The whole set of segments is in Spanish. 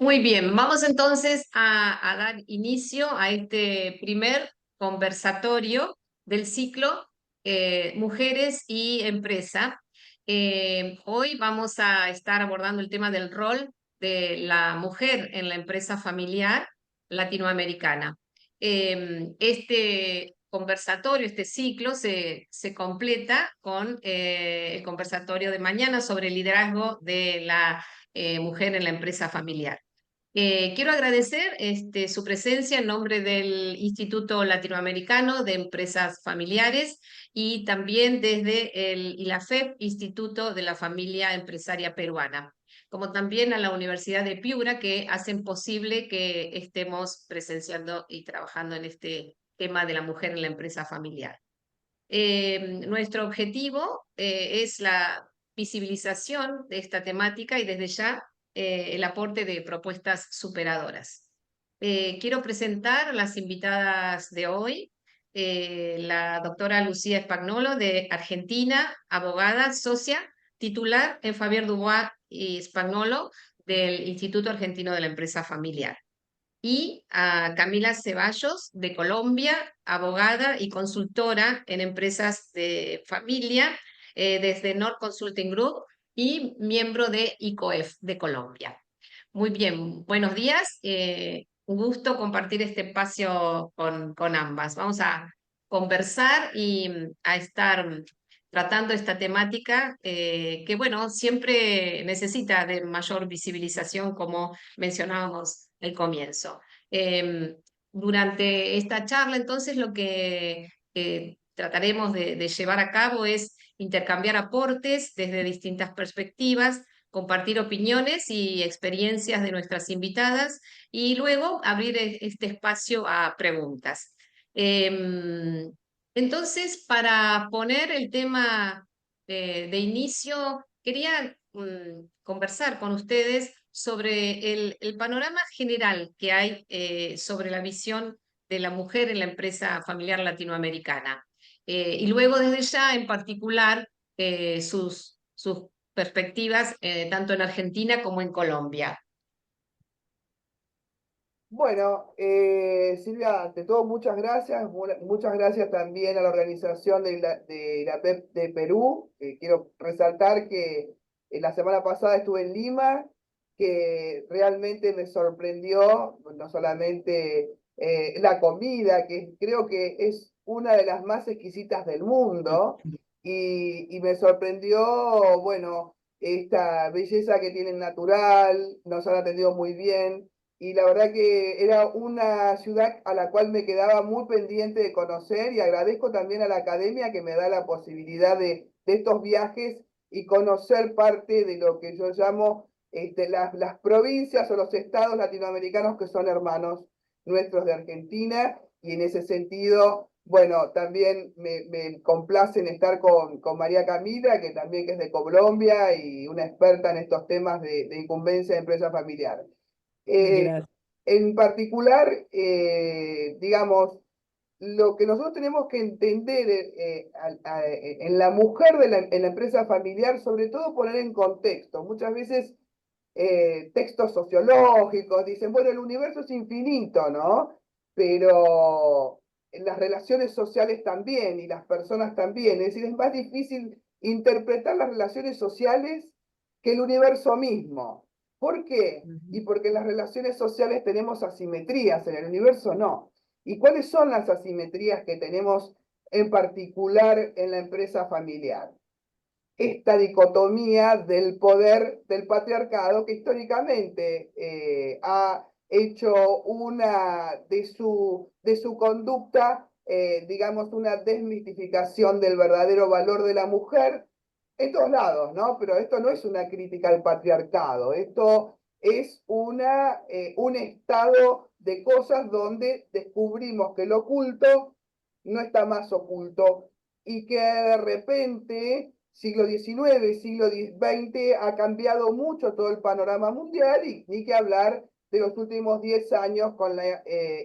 Muy bien, vamos entonces a dar inicio a este primer conversatorio del ciclo Mujeres y Empresa. Hoy vamos a estar abordando el tema del rol de la mujer en la empresa familiar latinoamericana. Este conversatorio, este ciclo, se completa con el conversatorio de mañana sobre el liderazgo de la mujer en la empresa familiar. Quiero agradecer su presencia en nombre del Instituto Latinoamericano de Empresas Familiares y también desde el ILAFEP, Instituto de la Familia Empresaria Peruana, como también a la Universidad de Piura, que hacen posible que estemos presenciando y trabajando en este tema de la mujer en la empresa familiar. Nuestro objetivo es la visibilización de esta temática y desde ya el aporte de propuestas superadoras. Quiero presentar a las invitadas de hoy, la doctora Lucía Spagnolo de Argentina, abogada, socia, titular en Fabier Dubois y Spagnolo del Instituto Argentino de la Empresa Familiar, y a Camila Ceballos de Colombia, abogada y consultora en empresas de familia desde Nord Consulting Group y miembro de ICOEF de Colombia. Muy bien, buenos días. Un gusto compartir este espacio con ambas. Vamos a conversar y a estar tratando esta temática que, bueno, siempre necesita de mayor visibilización, como mencionábamos al comienzo. Eh, Durante esta charla, entonces, lo que trataremos de llevar a cabo es intercambiar aportes desde distintas perspectivas, compartir opiniones y experiencias de nuestras invitadas y luego abrir este espacio a preguntas. Em, entonces, para poner el tema de inicio, quería conversar con ustedes sobre el panorama general que hay sobre la visión de la mujer en la empresa familiar latinoamericana. Y luego desde ya, en particular, sus perspectivas tanto en Argentina como en Colombia. Bueno, Silvia, ante todo, muchas gracias. Muchas gracias también a la organización de la PEP de Perú. Quiero resaltar que la semana pasada estuve en Lima, que realmente me sorprendió, no solamente la comida, que creo que es una de las más exquisitas del mundo, y me sorprendió, bueno, esta belleza que tienen natural, nos han atendido muy bien y la verdad que era una ciudad a la cual me quedaba muy pendiente de conocer y agradezco también a la academia que me da la posibilidad de estos viajes y conocer parte de lo que yo llamo las provincias o los estados latinoamericanos que son hermanos nuestros de Argentina y en ese sentido, bueno, también me complace en estar con María Camila, que también que es de Colombia y una experta en estos temas de incumbencia de empresa familiar. Eh, Gracias. en particular, digamos, lo que nosotros tenemos que entender en la mujer en la empresa familiar, sobre todo poner en contexto. Muchas veces textos sociológicos dicen, bueno, el universo es infinito, ¿no? Pero en las relaciones sociales también y las personas también. Es decir, es más difícil interpretar las relaciones sociales que el universo mismo. ¿Por qué? Y porque en las relaciones sociales tenemos asimetrías, en el universo no. ¿Y cuáles son las asimetrías que tenemos en particular en la empresa familiar? Esta dicotomía del poder del patriarcado que históricamente ha hecho de su conducta, digamos, una desmitificación del verdadero valor de la mujer en todos lados, ¿no? Pero esto no es una crítica al patriarcado, esto es un estado de cosas donde descubrimos que lo oculto no está más oculto y que de repente siglo XIX, siglo XX ha cambiado mucho todo el panorama mundial y ni que hablar de los últimos 10 años con la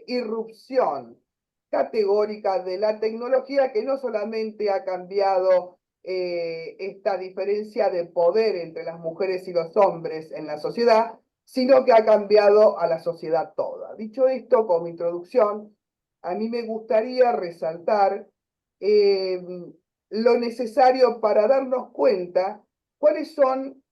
irrupción categórica de la tecnología que no solamente ha cambiado esta diferencia de poder entre las mujeres y los hombres en la sociedad, sino que ha cambiado a la sociedad toda. Dicho esto, como introducción, a mí me gustaría resaltar eh, lo necesario para darnos cuenta cuáles son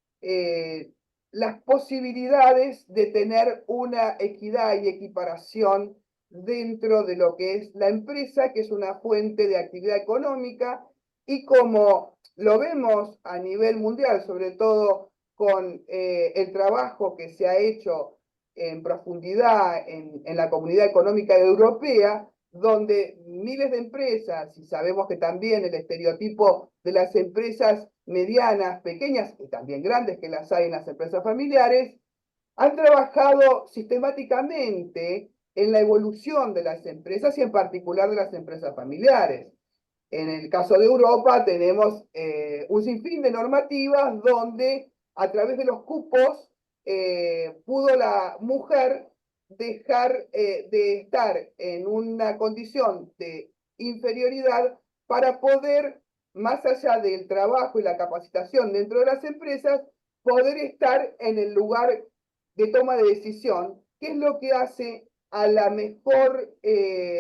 las posibilidades de tener una equidad y equiparación dentro de lo que es la empresa, que es una fuente de actividad económica, y como lo vemos a nivel mundial, sobre todo con el trabajo que se ha hecho en profundidad en la Comunidad Económica Europea, donde miles de empresas, y sabemos que también el estereotipo de las empresas medianas, pequeñas y también grandes que las hay en las empresas familiares, han trabajado sistemáticamente en la evolución de las empresas y en particular de las empresas familiares. En el caso de Europa tenemos un sinfín de normativas donde a través de los cupos pudo la mujer dejar de estar en una condición de inferioridad para poder, más allá del trabajo y la capacitación dentro de las empresas, poder estar en el lugar de toma de decisión, que es lo que hace a la mejor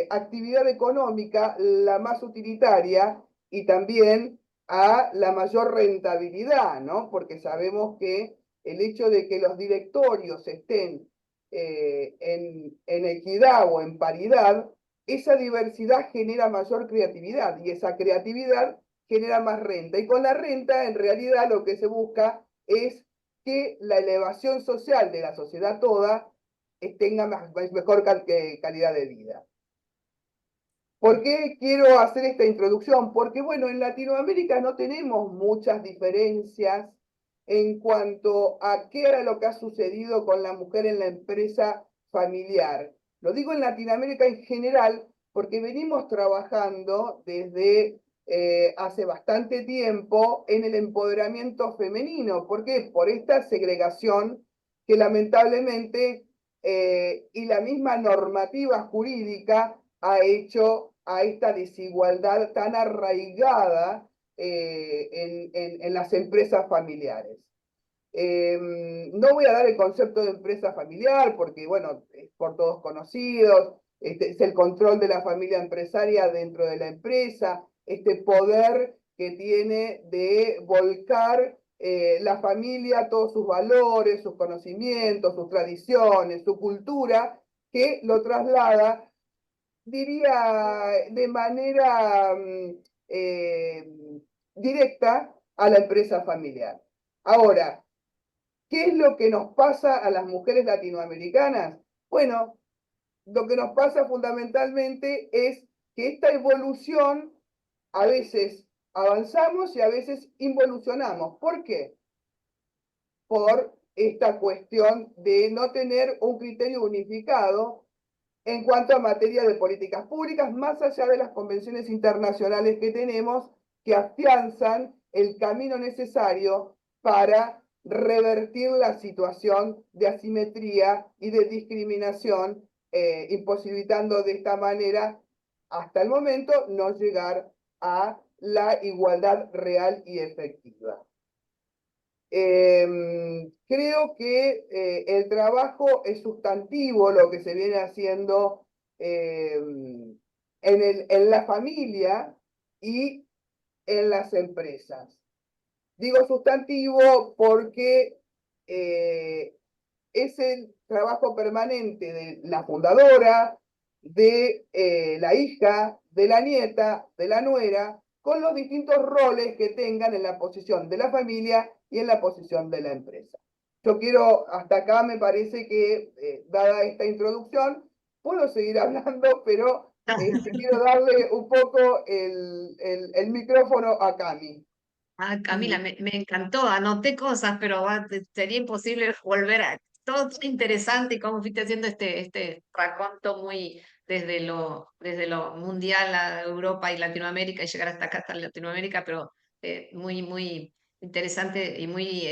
actividad económica, la más utilitaria y también a la mayor rentabilidad, ¿no? Porque sabemos que el hecho de que los directorios estén en equidad o en paridad, esa diversidad genera mayor creatividad y esa creatividad genera más renta. Y con la renta, en realidad, lo que se busca es que la elevación social de la sociedad toda tenga mejor calidad de vida. ¿Por qué quiero hacer esta introducción? Porque, bueno, en Latinoamérica no tenemos muchas diferencias en cuanto a qué era lo que ha sucedido con la mujer en la empresa familiar. Lo digo en Latinoamérica en general porque venimos trabajando desde hace bastante tiempo en el empoderamiento femenino. ¿Por qué? Por esta segregación que lamentablemente y la misma normativa jurídica ha hecho a esta desigualdad tan arraigada en las empresas familiares. No voy a dar el concepto de empresa familiar porque, bueno, es por todos conocidos, es el control de la familia empresaria dentro de la empresa, este poder que tiene de volcar la familia, todos sus valores, sus conocimientos, sus tradiciones, su cultura, que lo traslada, diría, de manera eh, directa a la empresa familiar. Ahora, ¿qué es lo que nos pasa a las mujeres latinoamericanas? Bueno, lo que nos pasa fundamentalmente es que esta evolución a veces avanzamos y a veces involucionamos. ¿Por qué? Por esta cuestión de no tener un criterio unificado en cuanto a materia de políticas públicas, más allá de las convenciones internacionales que tenemos que afianzan el camino necesario para revertir la situación de asimetría y de discriminación, imposibilitando de esta manera, hasta el momento, no llegar a la igualdad real y efectiva. Creo que el trabajo es sustantivo, lo que se viene haciendo en la familia y en las empresas. Digo sustantivo porque es el trabajo permanente de la fundadora, de la hija, de la nieta, de la nuera, con los distintos roles que tengan en la posición de la familia y en la posición de la empresa. Yo quiero, hasta acá me parece que, dada esta introducción, puedo seguir hablando, pero quiero darle un poco el micrófono a Cami. Ah, Camila, me encantó, anoté cosas, pero sería imposible volver a... Todo tan interesante y cómo fuiste haciendo este raconto muy desde lo mundial a Europa y Latinoamérica y llegar hasta acá, hasta Latinoamérica, pero muy, muy interesante y muy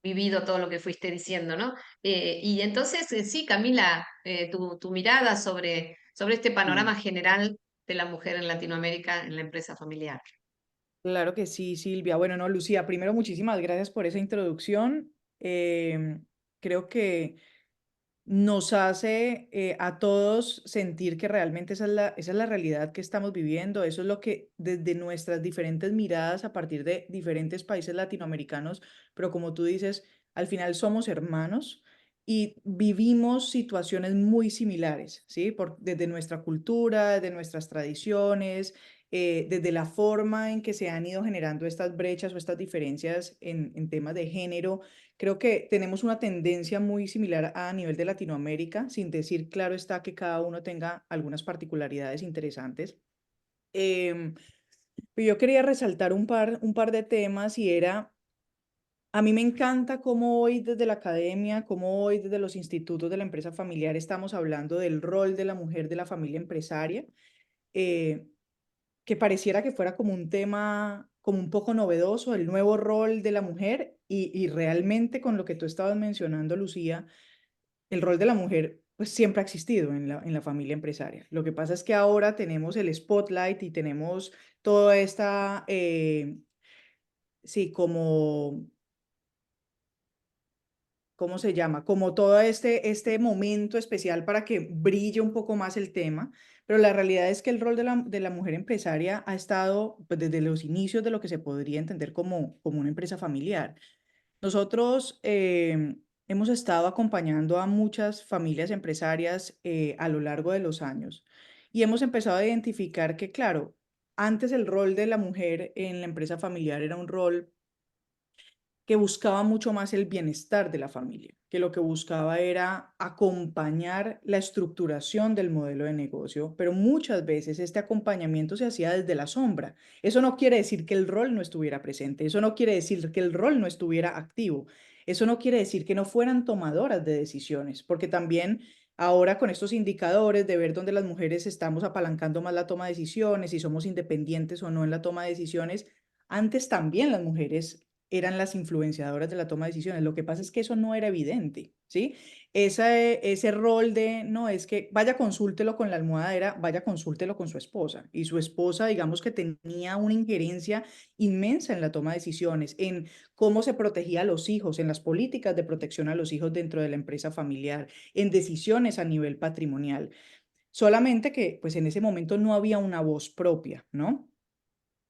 vivido todo lo que fuiste diciendo, ¿no? Y entonces, sí, Camila, tu mirada sobre este panorama general de la mujer en Latinoamérica en la empresa familiar. Claro que sí, Silvia. Bueno, no, Lucía, primero muchísimas gracias por esa introducción. creo que nos hace a todos sentir que realmente esa es la realidad que estamos viviendo, eso es lo que desde nuestras diferentes miradas a partir de diferentes países latinoamericanos, pero como tú dices, al final somos hermanos y vivimos situaciones muy similares, ¿sí? Desde nuestra cultura, desde nuestras tradiciones, desde la forma en que se han ido generando estas brechas o estas diferencias en temas de género. Creo que tenemos una tendencia muy similar a nivel de Latinoamérica, sin decir, claro está, que cada uno tenga algunas particularidades interesantes. Em, pero yo quería resaltar un par de temas y era, a mí me encanta cómo hoy desde la academia, cómo hoy desde los institutos de la empresa familiar estamos hablando del rol de la mujer de la familia empresaria. Eh, que pareciera que fuera como un tema como un poco novedoso, el nuevo rol de la mujer y realmente con lo que tú estabas mencionando, Lucía, el rol de la mujer pues siempre ha existido en la familia empresaria. Lo que pasa es que ahora tenemos el spotlight y tenemos toda esta, sí, como ¿cómo se llama? Como todo este momento especial para que brille un poco más el tema, pero la realidad es que el rol de la mujer empresaria ha estado pues, desde los inicios de lo que se podría entender como una empresa familiar. Nosotros hemos estado acompañando a muchas familias empresarias a lo largo de los años y hemos empezado a identificar que, claro, antes el rol de la mujer en la empresa familiar era un rol que buscaba mucho más el bienestar de la familia, que lo que buscaba era acompañar la estructuración del modelo de negocio, pero muchas veces este acompañamiento se hacía desde la sombra. Eso no quiere decir que el rol no estuviera presente, eso no quiere decir que el rol no estuviera activo, eso no quiere decir que no fueran tomadoras de decisiones, porque también ahora con estos indicadores de ver dónde las mujeres estamos apalancando más la toma de decisiones, si somos independientes o no en la toma de decisiones, antes también las mujeres eran las influenciadoras de la toma de decisiones. Lo que pasa es que eso no era evidente, ¿sí? Ese rol de, no, es que vaya consúltelo con la almohada, era vaya consúltelo con su esposa. Y su esposa, digamos que tenía una injerencia inmensa en la toma de decisiones, en cómo se protegía a los hijos, en las políticas de protección a los hijos dentro de la empresa familiar, en decisiones a nivel patrimonial. Solamente que, pues en ese momento no había una voz propia, ¿no?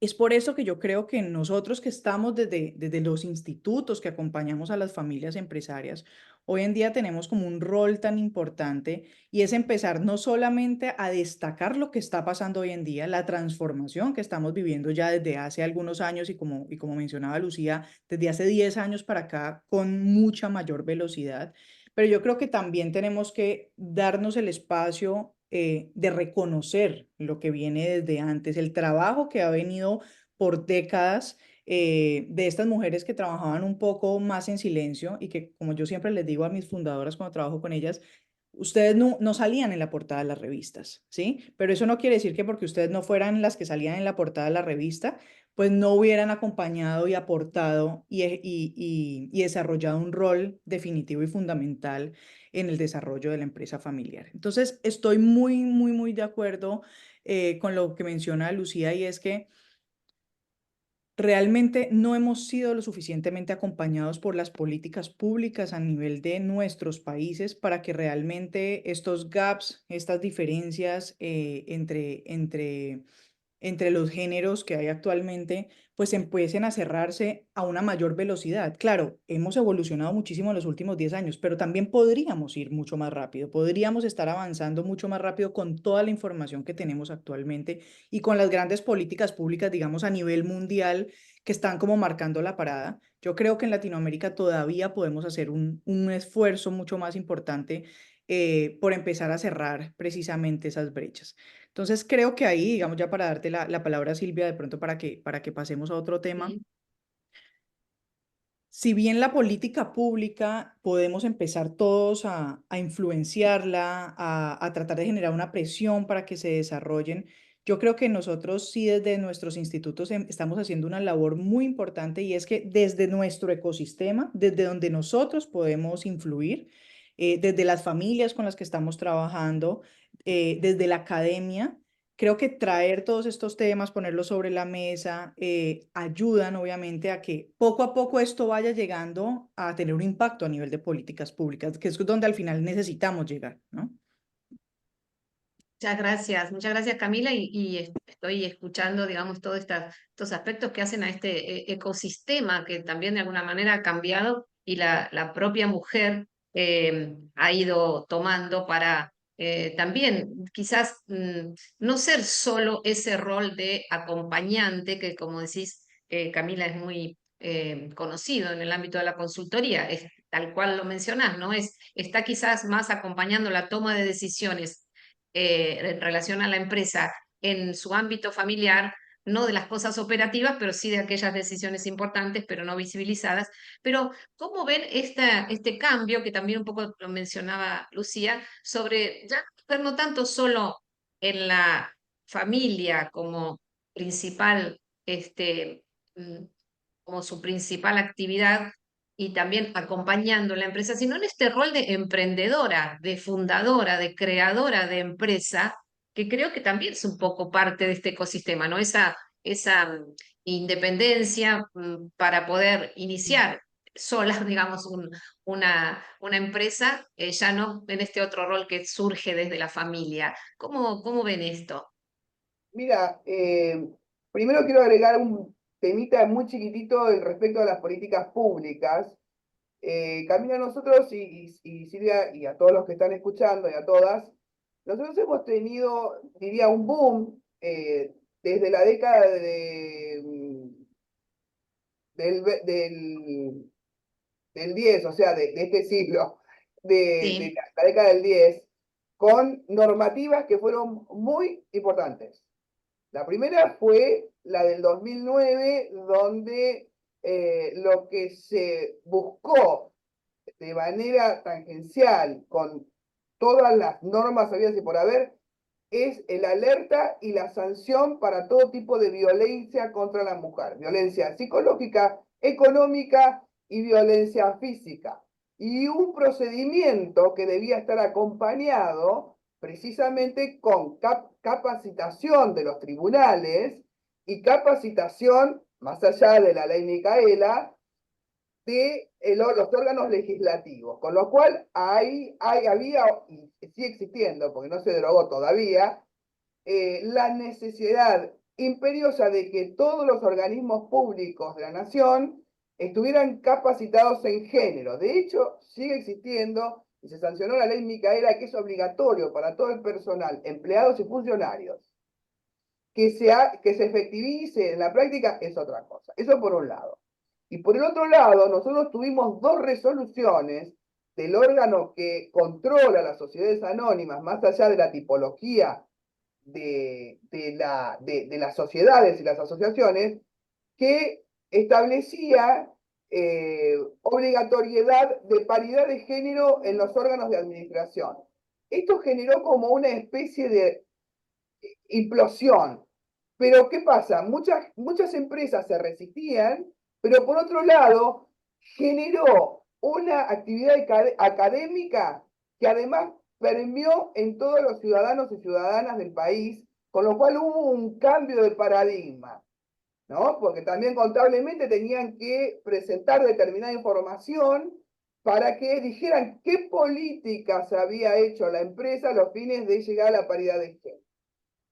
Es por eso que yo creo que nosotros que estamos desde los institutos que acompañamos a las familias empresarias, hoy en día tenemos como un rol tan importante y es empezar no solamente a destacar lo que está pasando hoy en día, la transformación que estamos viviendo ya desde hace algunos años y como mencionaba Lucía, desde hace 10 años para acá con mucha mayor velocidad, pero yo creo que también tenemos que darnos el espacio de reconocer lo que viene desde antes, el trabajo que ha venido por décadas de estas mujeres que trabajaban un poco más en silencio y que, como yo siempre les digo a mis fundadoras cuando trabajo con ellas, ustedes no salían en la portada de las revistas, ¿sí? Pero eso no quiere decir que porque ustedes no fueran las que salían en la portada de la revista, pues no hubieran acompañado y aportado y desarrollado un rol definitivo y fundamental en el desarrollo de la empresa familiar. Entonces, estoy muy, muy, muy de acuerdo con lo que menciona Lucía y es que realmente no hemos sido lo suficientemente acompañados por las políticas públicas a nivel de nuestros países para que realmente estos gaps, estas diferencias entre los géneros que hay actualmente, pues empiecen a cerrarse a una mayor velocidad. Claro, hemos evolucionado muchísimo en los últimos 10 años, pero también podríamos ir mucho más rápido, podríamos estar avanzando mucho más rápido con toda la información que tenemos actualmente y con las grandes políticas públicas, digamos, a nivel mundial que están como marcando la parada. Yo creo que en Latinoamérica todavía podemos hacer un esfuerzo mucho más importante por empezar a cerrar precisamente esas brechas. Entonces creo que ahí, digamos, ya para darte la palabra, Silvia, de pronto para que pasemos a otro tema. Sí. Si bien la política pública podemos empezar todos a influenciarla, a tratar de generar una presión para que se desarrollen, yo creo que nosotros sí desde nuestros institutos estamos haciendo una labor muy importante y es que desde nuestro ecosistema, desde donde nosotros podemos influir, desde las familias con las que estamos trabajando, desde la academia, creo que traer todos estos temas, ponerlos sobre la mesa, ayudan obviamente a que poco a poco esto vaya llegando a tener un impacto a nivel de políticas públicas, que es donde al final necesitamos llegar, ¿no? Muchas gracias Camila, estoy escuchando, digamos, todos estos aspectos que hacen a este ecosistema que también de alguna manera ha cambiado y la propia mujer ha ido tomando para también quizás no ser solo ese rol de acompañante que, como decís, Camila, es muy conocido en el ámbito de la consultoría, es tal cual lo mencionás, ¿no? Está quizás más acompañando la toma de decisiones en relación a la empresa en su ámbito familiar, no de las cosas operativas, pero sí de aquellas decisiones importantes, pero no visibilizadas. Pero, ¿cómo ven este cambio, que también un poco lo mencionaba Lucía, sobre ya no tanto solo en la familia como principal, mm, como su principal actividad, y también acompañando la empresa, sino en este rol de emprendedora, de fundadora, de creadora de empresa, que creo que también es un poco parte de este ecosistema, ¿no? Esa independencia para poder iniciar sola, digamos, una empresa, ya no en este otro rol que surge desde la familia. ¿Cómo ven esto? Mira, primero quiero agregar un temita muy chiquitito respecto a las políticas públicas. Camila, nosotros y Silvia y a todos los que están escuchando y a todas, nosotros hemos tenido, diría, un boom desde la década del, del 10, o sea, de este siglo, de Sí, la década del 10, con normativas que fueron muy importantes. La primera fue la del 2009, donde lo que se buscó de manera tangencial con todas las normas habidas y por haber es el alerta y la sanción para todo tipo de violencia contra la mujer, violencia psicológica, económica y violencia física. Y un procedimiento que debía estar acompañado precisamente con capacitación de los tribunales y capacitación, más allá de la ley Micaela, de los órganos legislativos, con lo cual había, y sigue existiendo, porque no se derogó todavía, la necesidad imperiosa de que todos los organismos públicos de la nación estuvieran capacitados en género. De hecho, sigue existiendo y se sancionó la ley Micaela, que es obligatorio para todo el personal, empleados y funcionarios. Que se efectivice en la práctica es otra cosa. Eso por un lado. Y por el otro lado, nosotros tuvimos dos resoluciones del órgano que controla las sociedades anónimas, más allá de la tipología de las sociedades y las asociaciones, que establecía obligatoriedad de paridad de género en los órganos de administración. Esto generó como una especie de implosión. Pero ¿qué pasa? Muchas empresas se resistían, pero por otro lado generó una actividad académica que además permeó en todos los ciudadanos y ciudadanas del país, con lo cual hubo un cambio de paradigma, ¿no? Porque también contablemente tenían que presentar determinada información para que dijeran qué políticas había hecho la empresa a los fines de llegar a la paridad de género.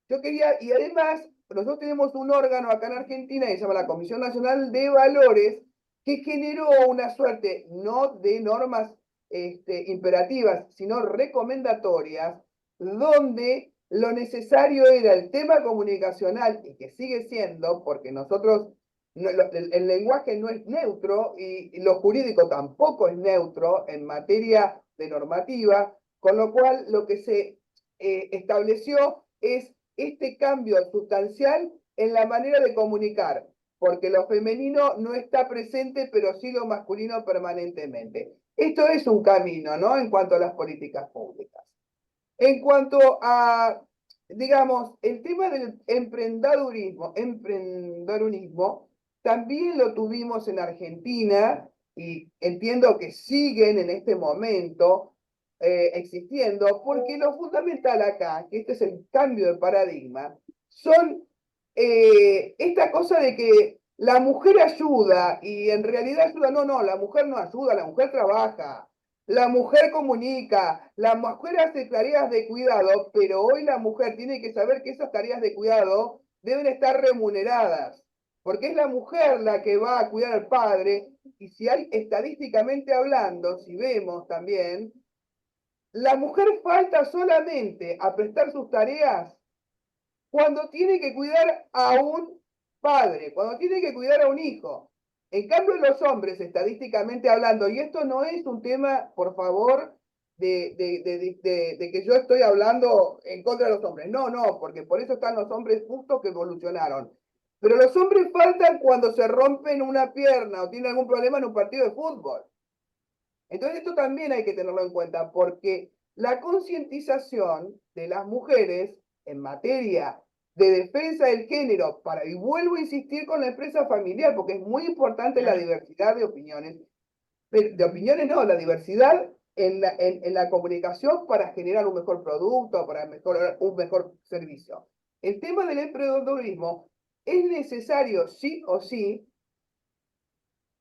Yo quería, y además, nosotros tenemos un órgano acá en Argentina que se llama la Comisión Nacional de Valores, que generó una suerte no de normas imperativas, sino recomendatorias, donde lo necesario era el tema comunicacional, y que sigue siendo, porque nosotros, el lenguaje no es neutro y lo jurídico tampoco es neutro en materia de normativa, con lo cual lo que se estableció es este cambio sustancial en la manera de comunicar, porque lo femenino no está presente, pero sí lo masculino permanentemente. Esto es un camino, ¿no? En cuanto a las políticas públicas. En cuanto a, digamos, el tema del emprendedurismo, también lo tuvimos en Argentina y entiendo que siguen en este momento existiendo, porque lo fundamental acá, que este es el cambio de paradigma, son esta cosa de que la mujer ayuda y en realidad ayuda, no, la mujer no ayuda, la mujer trabaja, la mujer comunica, la mujer hace tareas de cuidado, pero hoy la mujer tiene que saber que esas tareas de cuidado deben estar remuneradas, porque es la mujer la que va a cuidar al padre, y si hay estadísticamente hablando, si vemos también, la mujer falta solamente a prestar sus tareas cuando tiene que cuidar a un padre, cuando tiene que cuidar a un hijo. En cambio, los hombres, estadísticamente hablando, y esto no es un tema, por favor, de que yo estoy hablando en contra de los hombres. No, porque por eso están los hombres justos que evolucionaron. Pero los hombres faltan cuando se rompen una pierna o tienen algún problema en un partido de fútbol. Entonces esto también hay que tenerlo en cuenta porque la concientización de las mujeres en materia de defensa del género, y vuelvo a insistir con la empresa familiar porque es muy importante la diversidad de opiniones, la diversidad en la comunicación para generar un mejor producto, para mejorar un mejor servicio. El tema del emprendedurismo es necesario sí o sí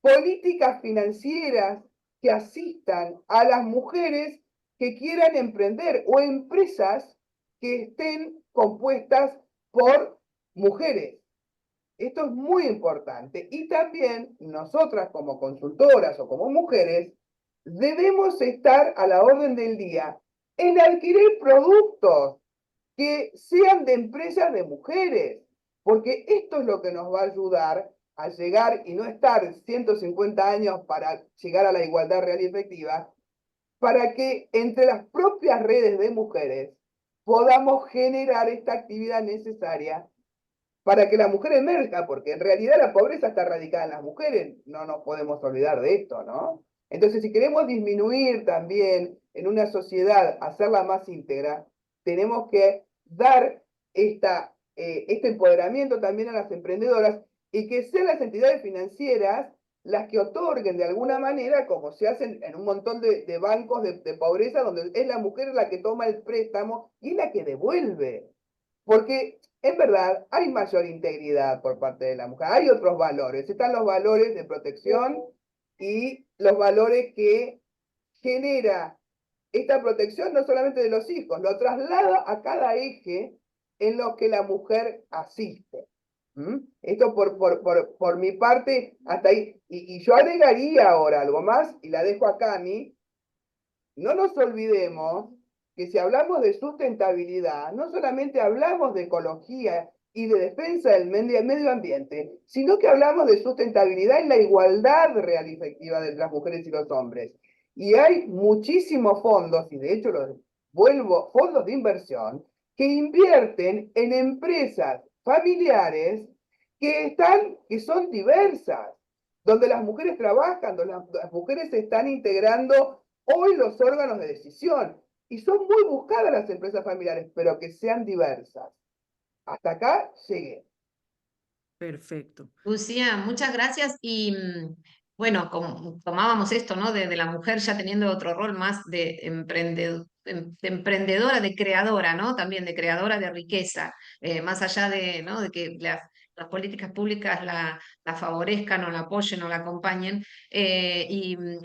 políticas financieras que asistan a las mujeres que quieran emprender o empresas que estén compuestas por mujeres. Esto es muy importante. Y también nosotras como consultoras o como mujeres debemos estar a la orden del día en adquirir productos que sean de empresas de mujeres, porque esto es lo que nos va a ayudar a llegar y no estar 150 años para llegar a la igualdad real y efectiva, para que entre las propias redes de mujeres podamos generar esta actividad necesaria para que la mujer emerja, porque en realidad la pobreza está radicada en las mujeres, no nos podemos olvidar de esto, ¿no? Entonces, si queremos disminuir también en una sociedad, hacerla más íntegra, tenemos que dar este empoderamiento también a las emprendedoras y que sean las entidades financieras las que otorguen de alguna manera, como se hacen en un montón de bancos de pobreza, donde es la mujer la que toma el préstamo y es la que devuelve. Porque en verdad hay mayor integridad por parte de la mujer, hay otros valores, están los valores de protección y los valores que genera esta protección no solamente de los hijos, lo traslada a cada eje en lo que la mujer asiste. Esto por mi parte, hasta ahí. Y yo agregaría ahora algo más, y la dejo a Cami. No nos olvidemos que si hablamos de sustentabilidad, no solamente hablamos de ecología y de defensa del medio ambiente, sino que hablamos de sustentabilidad en la igualdad real y efectiva de las mujeres y los hombres. Y hay muchísimos fondos, y de hecho fondos de inversión, que invierten en empresas familiares que son diversas, donde las mujeres trabajan, donde las mujeres se están integrando hoy los órganos de decisión. Y son muy buscadas las empresas familiares, pero que sean diversas. Hasta acá llegué. Perfecto. Lucía, muchas gracias. Y bueno, como tomábamos esto, ¿no? De la mujer ya teniendo otro rol más de emprendedora, de creadora, ¿no? También de creadora de riqueza, más allá de, ¿no? De que las políticas públicas la favorezcan o la apoyen o la acompañen.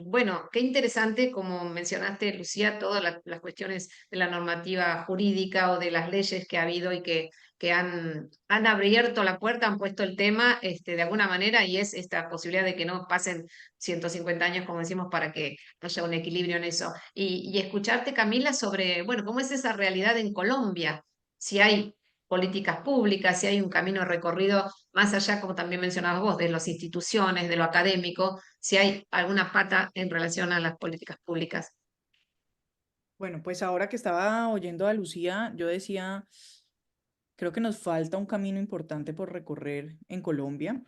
Bueno, qué interesante, como mencionaste, Lucía, todas las cuestiones de la normativa jurídica o de las leyes que ha habido y que han abierto la puerta, han puesto el tema de alguna manera y es esta posibilidad de que no pasen 150 años, como decimos, para que haya un equilibrio en eso. Y escucharte, Camila, sobre, bueno, cómo es esa realidad en Colombia, si hay políticas públicas, si hay un camino recorrido más allá, como también mencionabas vos, de las instituciones, de lo académico, si hay alguna pata en relación a las políticas públicas. Bueno, pues ahora que estaba oyendo a Lucía, yo decía, creo que nos falta un camino importante por recorrer en Colombia.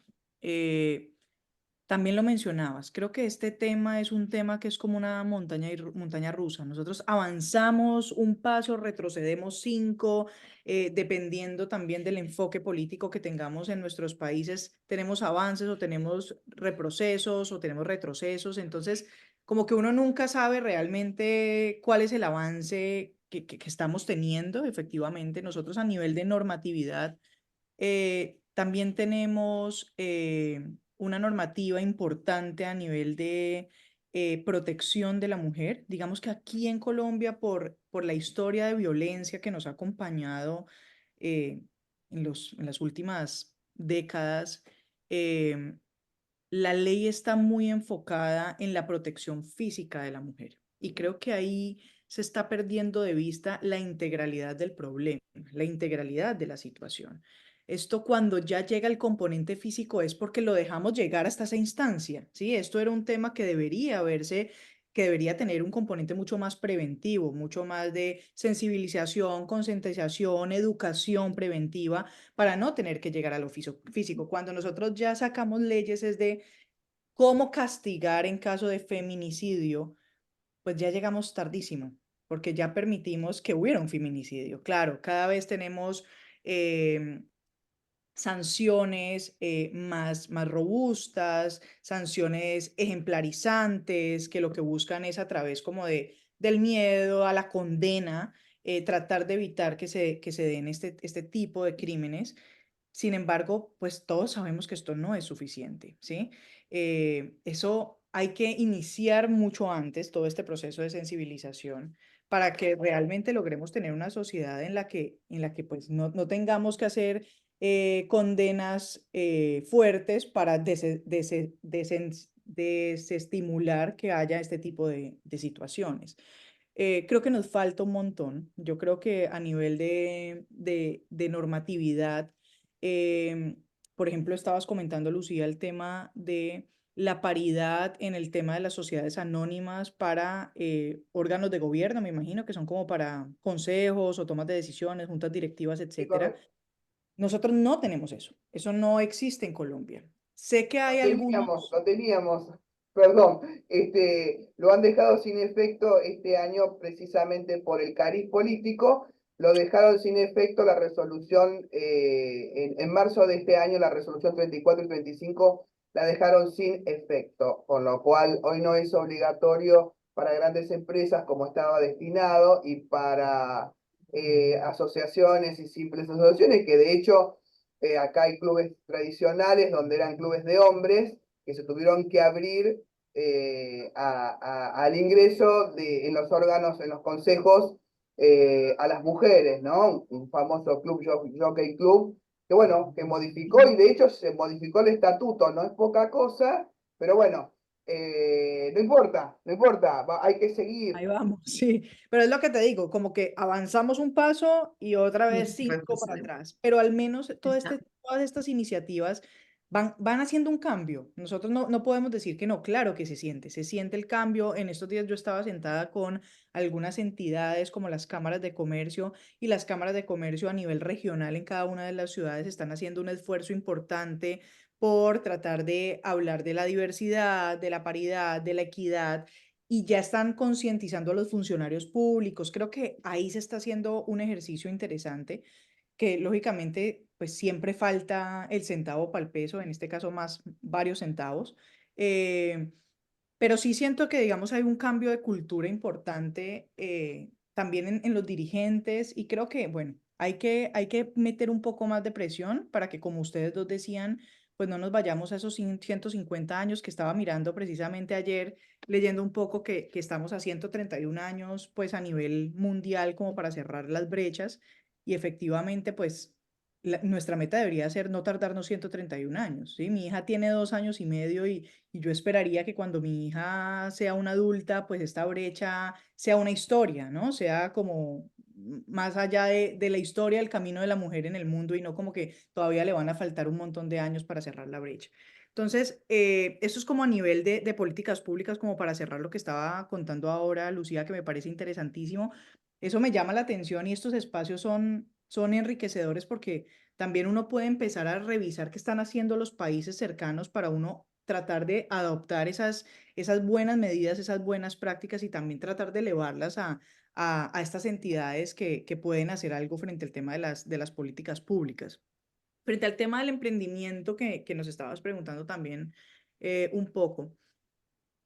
También lo mencionabas, creo que este tema es un tema que es como una montaña rusa. Nosotros avanzamos un paso, retrocedemos cinco, dependiendo también del enfoque político que tengamos en nuestros países, tenemos avances o tenemos reprocesos o tenemos retrocesos. Entonces, como que uno nunca sabe realmente cuál es el avance que estamos teniendo. Efectivamente, nosotros a nivel de normatividad también tenemos una normativa importante a nivel de protección de la mujer. Digamos que aquí en Colombia, por la historia de violencia que nos ha acompañado en las últimas décadas, eh, la ley está muy enfocada en la protección física de la mujer. Y creo que ahí se está perdiendo de vista la integralidad del problema, la integralidad de la situación. Esto cuando ya llega el componente físico es porque lo dejamos llegar hasta esa instancia, ¿sí? Esto era un tema que debería verse, que debería tener un componente mucho más preventivo, mucho más de sensibilización, concientización, educación preventiva, para no tener que llegar a lo físico. Cuando nosotros ya sacamos leyes es de cómo castigar en caso de feminicidio, pues ya llegamos tardísimo, porque ya permitimos que hubiera un feminicidio. Claro, cada vez tenemos sanciones más robustas, sanciones ejemplarizantes, que lo que buscan es a través como del miedo a la condena, tratar de evitar que se den este tipo de crímenes. Sin embargo, pues todos sabemos que esto no es suficiente, ¿sí? Eso hay que iniciar mucho antes todo este proceso de sensibilización para que realmente logremos tener una sociedad en la que pues no tengamos que hacer condenas fuertes para desestimular que haya este tipo de situaciones. Creo que nos falta un montón. Yo creo que a nivel de normatividad, em, por ejemplo, estabas comentando, Lucía, el tema de la paridad en el tema de las sociedades anónimas para órganos de gobierno, me imagino que son como para consejos o tomas de decisiones, juntas directivas, Sí, etcétera. correcto. Nosotros no tenemos eso. Eso no existe en Colombia. Sé que hay algunos. Lo teníamos, perdón, lo han dejado sin efecto este año precisamente por el cariz político, lo dejaron sin efecto la resolución, en marzo de este año, la resolución 34 y 35 la dejaron sin efecto, con lo cual hoy no es obligatorio para grandes empresas como estaba destinado y para asociaciones y simples asociaciones que de hecho acá hay clubes tradicionales donde eran clubes de hombres que se tuvieron que abrir al ingreso en los órganos, en los consejos, a las mujeres, ¿no? Un famoso club, Jockey Club, que bueno, que modificó y de hecho se modificó el estatuto, no es poca cosa, pero bueno, no importa, no importa, hay que seguir. Ahí vamos, sí, pero es lo que te digo, como que avanzamos un paso y otra vez Y 5 para atrás, pero al menos ajá. todas estas iniciativas van haciendo un cambio. Nosotros no podemos decir que no, claro que se siente el cambio. En estos días yo estaba sentada con algunas entidades como las cámaras de comercio y las cámaras de comercio a nivel regional en cada una de las ciudades están haciendo un esfuerzo importante por tratar de hablar de la diversidad, de la paridad, de la equidad y ya están concientizando a los funcionarios públicos. Creo que ahí se está haciendo un ejercicio interesante que lógicamente pues siempre falta el centavo para el peso, en este caso más varios centavos. Eh, pero sí siento que, digamos, hay un cambio de cultura importante también en los dirigentes y creo que, bueno, hay que meter un poco más de presión para que, como ustedes dos decían, pues no nos vayamos a esos 150 años que estaba mirando precisamente ayer, leyendo un poco que estamos a 131 años, pues a nivel mundial como para cerrar las brechas y efectivamente, pues nuestra meta debería ser no tardarnos 131 años, ¿sí? Mi hija tiene 2 años y medio y yo esperaría que cuando mi hija sea una adulta, pues esta brecha sea una historia, ¿no? Sea como más allá de la historia, el camino de la mujer en el mundo y no como que todavía le van a faltar un montón de años para cerrar la brecha. Entonces, eso es como a nivel de políticas públicas, como para cerrar lo que estaba contando ahora, Lucía, que me parece interesantísimo. Eso me llama la atención y estos espacios son enriquecedores porque también uno puede empezar a revisar qué están haciendo los países cercanos para uno tratar de adoptar esas buenas medidas, esas buenas prácticas y también tratar de elevarlas a estas entidades que pueden hacer algo frente al tema de las políticas públicas. Frente al tema del emprendimiento que nos estabas preguntando también un poco.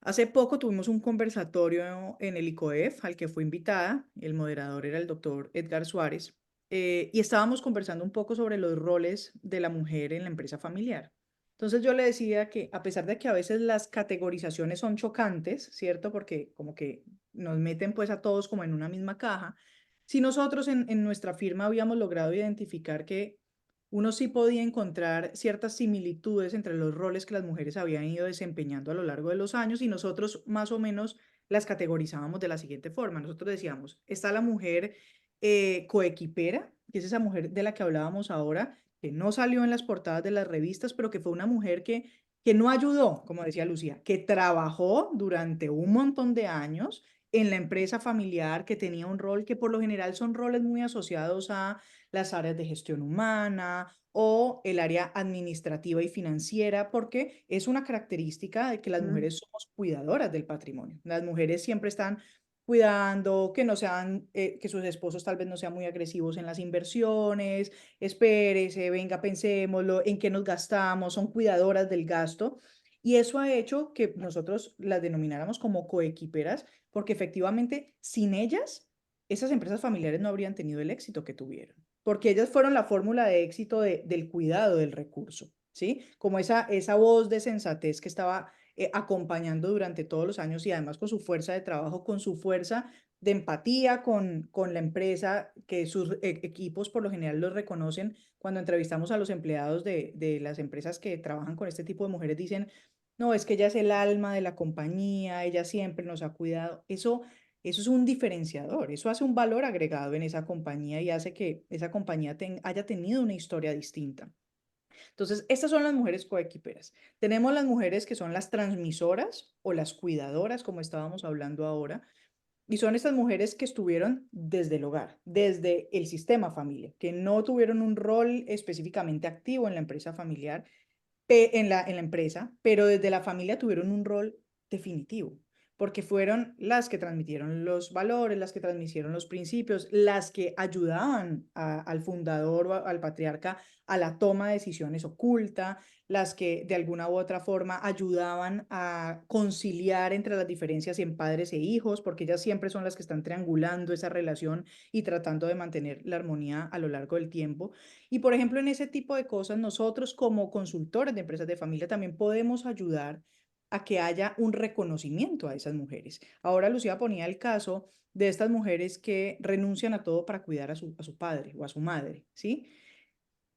Hace poco tuvimos un conversatorio en el ICOEF al que fui invitada, el moderador era el doctor Edgar Suárez, y estábamos conversando un poco sobre los roles de la mujer en la empresa familiar. Entonces yo le decía que a pesar de que a veces las categorizaciones son chocantes, ¿cierto? Porque como que nos meten pues a todos como en una misma caja, si nosotros en nuestra firma habíamos logrado identificar que uno sí podía encontrar ciertas similitudes entre los roles que las mujeres habían ido desempeñando a lo largo de los años y nosotros más o menos las categorizábamos de la siguiente forma. Nosotros decíamos, está la mujer coequipera, que es esa mujer de la que hablábamos ahora, que no salió en las portadas de las revistas, pero que fue una mujer que no ayudó, como decía Lucía, que trabajó durante un montón de años en la empresa familiar, que tenía un rol que por lo general son roles muy asociados a las áreas de gestión humana o el área administrativa y financiera, porque es una característica de que las Mm. mujeres somos cuidadoras del patrimonio. Las mujeres siempre están cuidando que no sean, que sus esposos tal vez no sean muy agresivos en las inversiones, espérese, venga, pensémoslo, en qué nos gastamos, son cuidadoras del gasto. Y eso ha hecho que nosotros las denomináramos como coequiperas, porque efectivamente sin ellas, esas empresas familiares no habrían tenido el éxito que tuvieron porque ellas fueron la fórmula de éxito del cuidado del recurso, ¿sí? Como esa voz de sensatez que estaba acompañando durante todos los años y además con su fuerza de trabajo, con su fuerza de empatía con la empresa, que sus equipos por lo general los reconocen. Cuando entrevistamos a los empleados de las empresas que trabajan con este tipo de mujeres, dicen, no, es que ella es el alma de la compañía, ella siempre nos ha cuidado. Eso es un diferenciador, eso hace un valor agregado en esa compañía y hace que esa compañía haya tenido una historia distinta. Entonces, estas son las mujeres coequiperas. Tenemos las mujeres que son las transmisoras o las cuidadoras, como estábamos hablando ahora, y son estas mujeres que estuvieron desde el hogar, desde el sistema familiar, que no tuvieron un rol específicamente activo en la empresa familiar, en la empresa, pero desde la familia tuvieron un rol definitivo, porque fueron las que transmitieron los valores, las que transmitieron los principios, las que ayudaban al fundador o al patriarca a la toma de decisiones oculta, las que de alguna u otra forma ayudaban a conciliar entre las diferencias en padres e hijos, porque ellas siempre son las que están triangulando esa relación y tratando de mantener la armonía a lo largo del tiempo. Y por ejemplo, en ese tipo de cosas, nosotros como consultores de empresas de familia también podemos ayudar a que haya un reconocimiento a esas mujeres. Ahora Lucía ponía el caso de estas mujeres que renuncian a todo para cuidar a su padre o a su madre, ¿sí?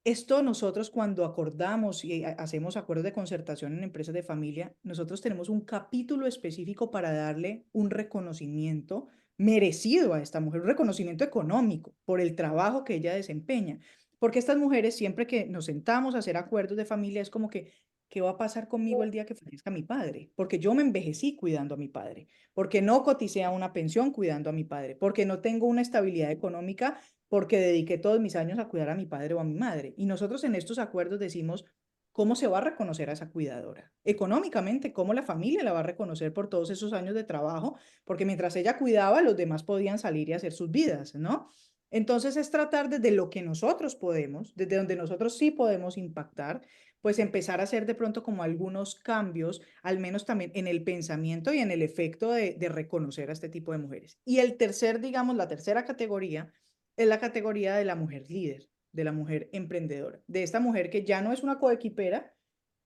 Esto nosotros cuando acordamos y hacemos acuerdos de concertación en empresas de familia, nosotros tenemos un capítulo específico para darle un reconocimiento merecido a esta mujer, un reconocimiento económico por el trabajo que ella desempeña. Porque estas mujeres, siempre que nos sentamos a hacer acuerdos de familia, es como que, ¿qué va a pasar conmigo el día que fallezca mi padre? Porque yo me envejecí cuidando a mi padre, porque no coticé a una pensión cuidando a mi padre, porque no tengo una estabilidad económica porque dediqué todos mis años a cuidar a mi padre o a mi madre. Y nosotros en estos acuerdos decimos cómo se va a reconocer a esa cuidadora. Económicamente, cómo la familia la va a reconocer por todos esos años de trabajo, porque mientras ella cuidaba, los demás podían salir y hacer sus vidas, ¿no? Entonces es tratar desde lo que nosotros podemos, desde donde nosotros sí podemos impactar, pues empezar a hacer de pronto como algunos cambios, al menos también en el pensamiento y en el efecto de reconocer a este tipo de mujeres. Y el tercer, digamos, la tercera categoría es la categoría de la mujer líder, de la mujer emprendedora, de esta mujer que ya no es una coequipera,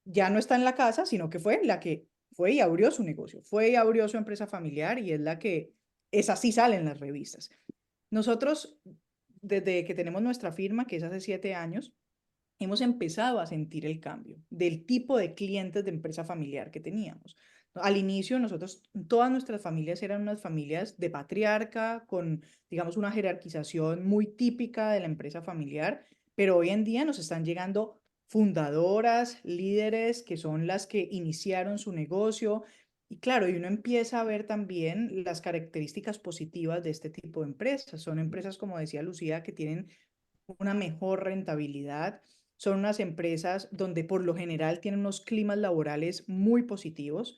ya no está en la casa, sino que fue la que fue y abrió su negocio, fue y abrió su empresa familiar y es la que es así sale en las revistas. Nosotros, desde que tenemos nuestra firma, que es hace 7 años, hemos empezado a sentir el cambio del tipo de clientes de empresa familiar que teníamos. Al inicio, nosotros, todas nuestras familias eran unas familias de patriarca, con, digamos, una jerarquización muy típica de la empresa familiar, pero hoy en día nos están llegando fundadoras, líderes, que son las que iniciaron su negocio. Y claro, y uno empieza a ver también las características positivas de este tipo de empresas. Son empresas, como decía Lucía, que tienen una mejor rentabilidad. Son unas empresas donde por lo general tienen unos climas laborales muy positivos,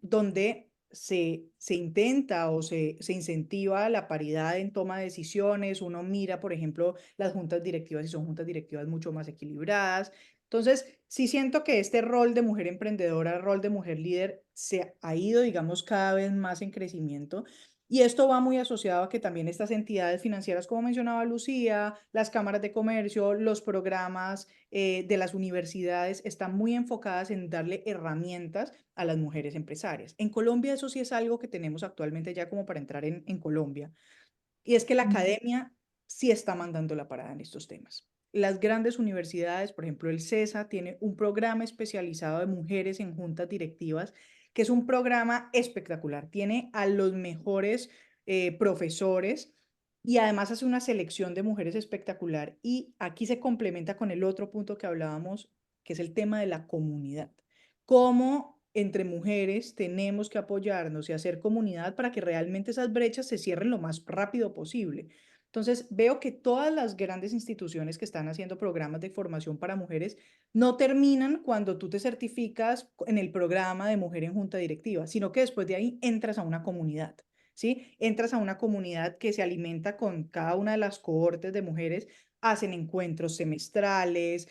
donde se intenta o se incentiva la paridad en toma de decisiones. Uno mira, por ejemplo, las juntas directivas y son juntas directivas mucho más equilibradas. Entonces, sí siento que este rol de mujer emprendedora, rol de mujer líder, se ha ido, digamos, cada vez más en crecimiento. Y esto va muy asociado a que también estas entidades financieras, como mencionaba Lucía, las cámaras de comercio, los programas de las universidades, están muy enfocadas en darle herramientas a las mujeres empresarias. En Colombia eso sí es algo que tenemos actualmente ya como para entrar en Colombia. Y es que la academia sí está mandando la parada en estos temas. Las grandes universidades, por ejemplo, el CESA tiene un programa especializado de mujeres en juntas directivas, que es un programa espectacular. Tiene a los mejores profesores y además hace una selección de mujeres espectacular. Y aquí se complementa con el otro punto que hablábamos, que es el tema de la comunidad. Cómo entre mujeres tenemos que apoyarnos y hacer comunidad para que realmente esas brechas se cierren lo más rápido posible. Entonces, veo que todas las grandes instituciones que están haciendo programas de formación para mujeres no terminan cuando tú te certificas en el programa de mujer en junta directiva, sino que después de ahí entras a una comunidad, ¿sí? Entras a una comunidad que se alimenta con cada una de las cohortes de mujeres, hacen encuentros semestrales,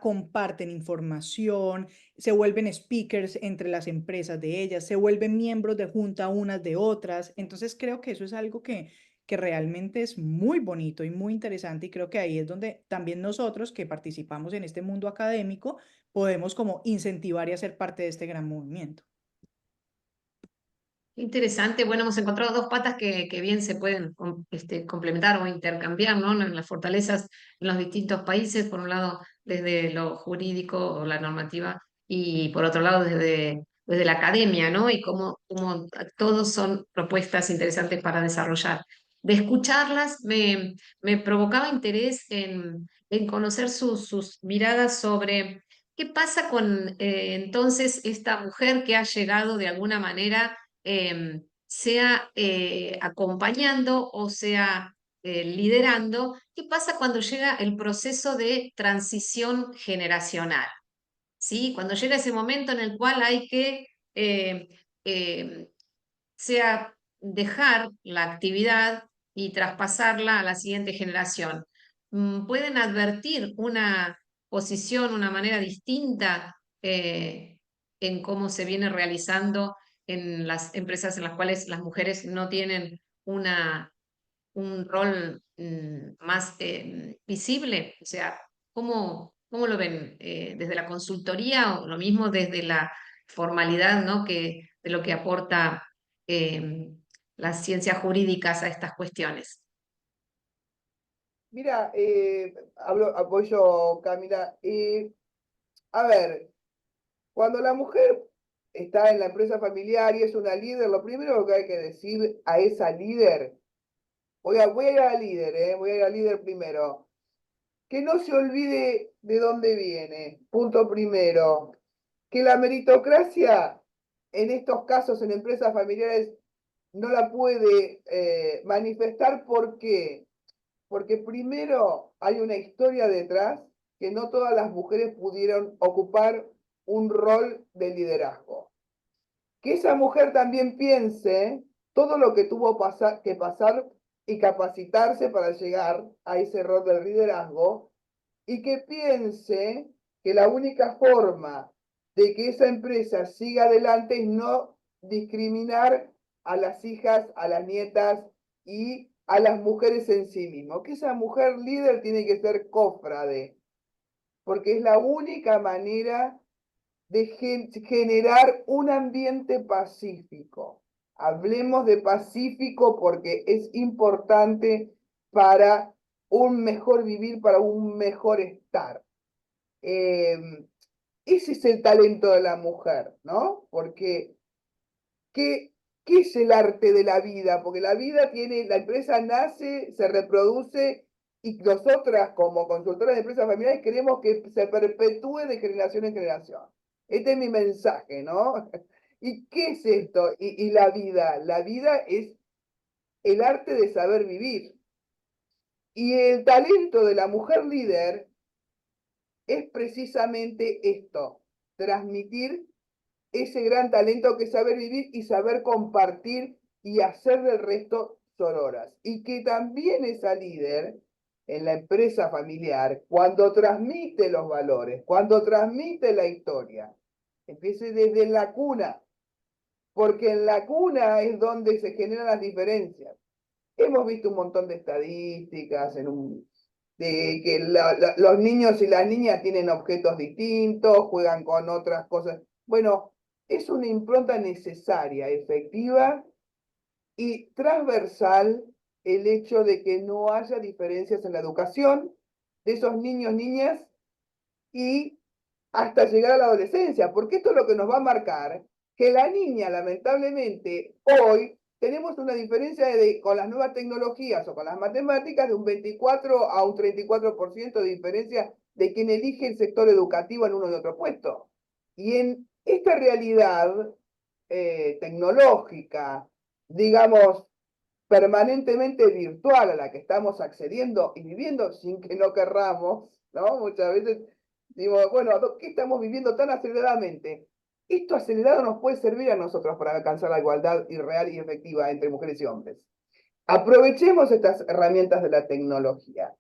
comparten información, se vuelven speakers entre las empresas de ellas, se vuelven miembros de junta unas de otras. Entonces creo que eso es algo que realmente es muy bonito y muy interesante y creo que ahí es donde también nosotros que participamos en este mundo académico podemos como incentivar y hacer parte de este gran movimiento. Interesante. Bueno, hemos encontrado dos patas que bien se pueden complementar o intercambiar, ¿no? En las fortalezas en los distintos países, por un lado desde lo jurídico o la normativa y por otro lado desde la academia, ¿no? Y cómo todos son propuestas interesantes para desarrollar. De escucharlas me provocaba interés en conocer sus miradas sobre qué pasa con entonces esta mujer que ha llegado de alguna manera sea acompañando o sea liderando, ¿qué pasa cuando llega el proceso de transición generacional? ¿Sí? Cuando llega ese momento en el cual hay que eh, eh, sea dejar la actividad y traspasarla a la siguiente generación. ¿Pueden advertir una posición, una manera distinta en cómo se viene realizando en las empresas en las cuales las mujeres no tienen un rol más visible? O sea, ¿cómo lo ven desde la consultoría o lo mismo desde la formalidad, ¿no? De lo que aporta eh, las ciencias jurídicas a estas cuestiones? Mira, apoyo, Camila. A ver, cuando la mujer está en la empresa familiar y es una líder, lo primero que hay que decir a esa líder, voy a ir a la líder, voy a ir a la líder primero, que no se olvide de dónde viene. Punto primero, que la meritocracia en estos casos en empresas familiares no la puede manifestar. ¿Por qué? Porque primero hay una historia detrás que no todas las mujeres pudieron ocupar un rol de liderazgo. Que esa mujer también piense todo lo que tuvo que pasar y capacitarse para llegar a ese rol del liderazgo y que piense que la única forma de que esa empresa siga adelante es no discriminar a las hijas, a las nietas y a las mujeres en sí mismo. Que esa mujer líder tiene que ser cofrade, porque es la única manera de generar un ambiente pacífico. Hablemos de pacífico porque es importante para un mejor vivir, para un mejor estar. Eh, Ese es el talento de la mujer, ¿no? Porque, ¿qué es el arte de la vida? Porque la vida tiene, la empresa nace, se reproduce y nosotras como consultoras de empresas familiares queremos que se perpetúe de generación en generación. Este es mi mensaje, ¿no? ¿Y qué es esto? Y la vida. La vida es el arte de saber vivir. Y el talento de la mujer líder es precisamente esto, transmitir ese gran talento que es saber vivir y saber compartir y hacer del resto sororas. Y que también esa líder en la empresa familiar, cuando transmite los valores, cuando transmite la historia, empiece desde la cuna, porque en la cuna es donde se generan las diferencias. Hemos visto un montón de estadísticas de que los niños y las niñas tienen objetos distintos, juegan con otras cosas. Bueno, es una impronta necesaria, efectiva y transversal el hecho de que no haya diferencias en la educación de esos niños, niñas y hasta llegar a la adolescencia, porque esto es lo que nos va a marcar que la niña, lamentablemente, hoy tenemos una diferencia con las nuevas tecnologías o con las matemáticas de un 24 a un 34% de diferencia de quien elige el sector educativo en uno y otro puesto. Y en esta realidad tecnológica, digamos, permanentemente virtual a la que estamos accediendo y viviendo sin que no querramos, ¿no? Muchas veces digo, bueno, ¿qué estamos viviendo tan aceleradamente? Esto acelerado nos puede servir a nosotros para alcanzar la igualdad real y efectiva entre mujeres y hombres. Aprovechemos estas herramientas de la tecnología.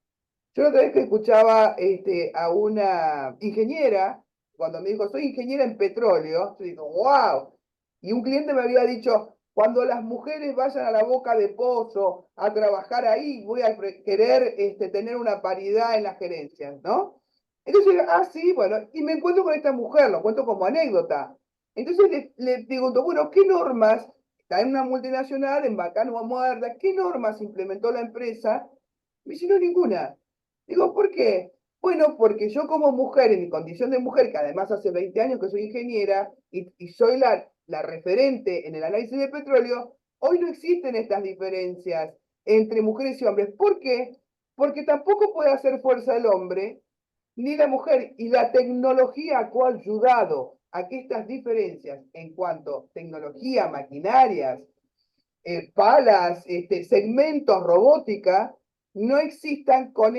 Yo la otra vez que escuchaba a una ingeniera, cuando me dijo, soy ingeniera en petróleo, yo digo, wow. Y un cliente me había dicho, cuando las mujeres vayan a la boca de pozo a trabajar ahí, voy a querer tener una paridad en las gerencias, ¿no? Entonces, sí, bueno, y me encuentro con esta mujer, lo cuento como anécdota. Entonces le pregunto, bueno, ¿qué normas, está en una multinacional, en Bacano o Muerda, qué normas implementó la empresa? Me dice, no, ninguna. Digo, ¿por qué? Bueno, porque yo como mujer, en mi condición de mujer, que además hace 20 años que soy ingeniera y soy la referente en el análisis de petróleo, hoy no existen estas diferencias entre mujeres y hombres. ¿Por qué? Porque tampoco puede hacer fuerza el hombre ni la mujer. Y la tecnología ha ayudado a que estas diferencias en cuanto a tecnología, maquinarias, palas, segmentos, robótica, no existan con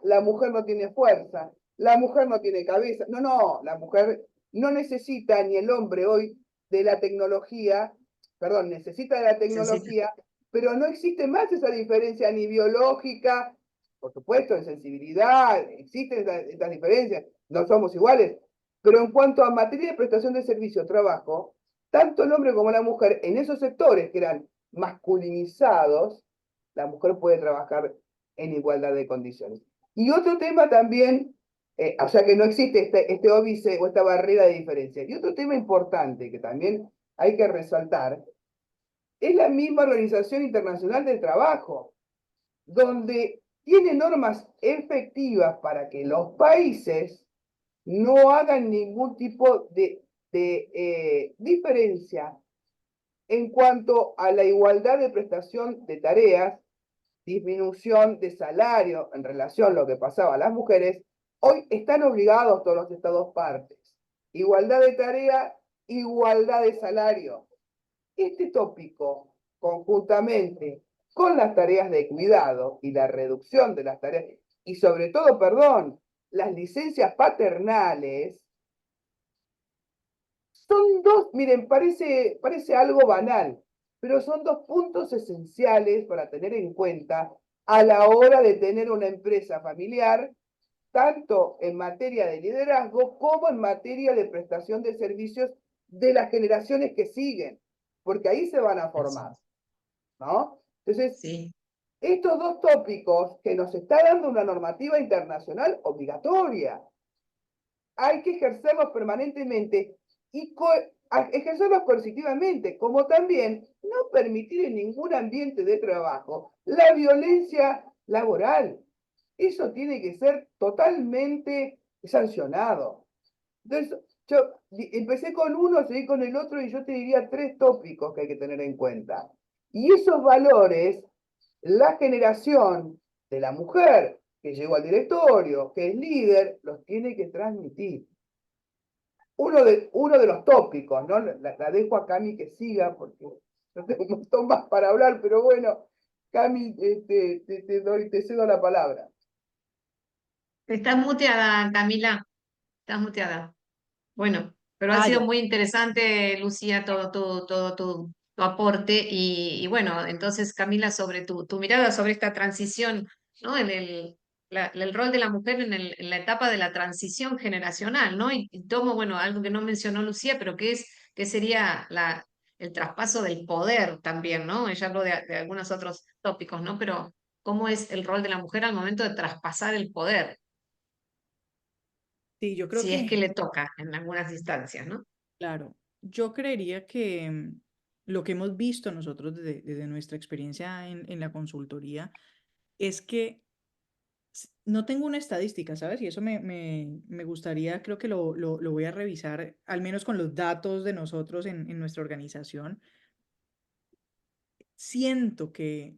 la mujer no tiene fuerza, la mujer no tiene cabeza. No, no, la mujer no necesita ni el hombre hoy de la tecnología, perdón, necesita de la tecnología, pero no existe más esa diferencia ni biológica, por supuesto, en sensibilidad, existen estas diferencias, no somos iguales, pero en cuanto a materia de prestación de servicio, trabajo, tanto el hombre como la mujer en esos sectores que eran masculinizados, la mujer puede trabajar en igualdad de condiciones. Y otro tema también, o sea que no existe este óbice o esta barrera de diferencia. Y otro tema importante que también hay que resaltar, es la misma Organización Internacional del Trabajo, donde tiene normas efectivas para que los países no hagan ningún tipo de diferencia en cuanto a la igualdad de prestación de tareas, disminución de salario en relación a lo que pasaba a las mujeres, hoy están obligados todos los estados partes. Igualdad de tarea, igualdad de salario. Este tópico, conjuntamente con las tareas de cuidado y la reducción de las tareas, y sobre todo, perdón, las licencias paternales, son dos, miren, parece algo banal, pero son dos puntos esenciales para tener en cuenta a la hora de tener una empresa familiar, tanto en materia de liderazgo como en materia de prestación de servicios de las generaciones que siguen, porque ahí se van a formar, ¿no? Entonces, Sí. estos dos tópicos que nos está dando una normativa internacional obligatoria, hay que ejercerlos permanentemente y ejercerlos coercitivamente, como también no permitir en ningún ambiente de trabajo la violencia laboral. Eso tiene que ser totalmente sancionado. Entonces, yo empecé con uno, seguí con el otro y yo te diría 3 tópicos que hay que tener en cuenta. Y esos valores, la generación de la mujer que llegó al directorio, que es líder, los tiene que transmitir. Uno de los tópicos, ¿no? La dejo a Cami que siga porque no tengo un montón más para hablar, pero bueno, Cami, te cedo la palabra. Estás muteada, Camila. Estás muteada. Bueno, pero ha sido Ya. muy interesante, Lucía, todo tu aporte. Y bueno, entonces, Camila, sobre tu mirada sobre esta transición, ¿no? el rol de la mujer en la etapa de la transición generacional, ¿no? Y tomo, bueno, algo que no mencionó Lucía, pero que sería el traspaso del poder también, ¿no? Ella habló de algunos otros tópicos, ¿no? Pero ¿cómo es el rol de la mujer al momento de traspasar el poder? Sí, yo creo Si es que que, le toca en algunas instancias, ¿no? claro, yo creería que lo que hemos visto nosotros desde nuestra experiencia en la consultoría es que no tengo una estadística, ¿sabes? Y eso me gustaría, creo que lo voy a revisar, al menos con los datos de nosotros en nuestra organización. Siento que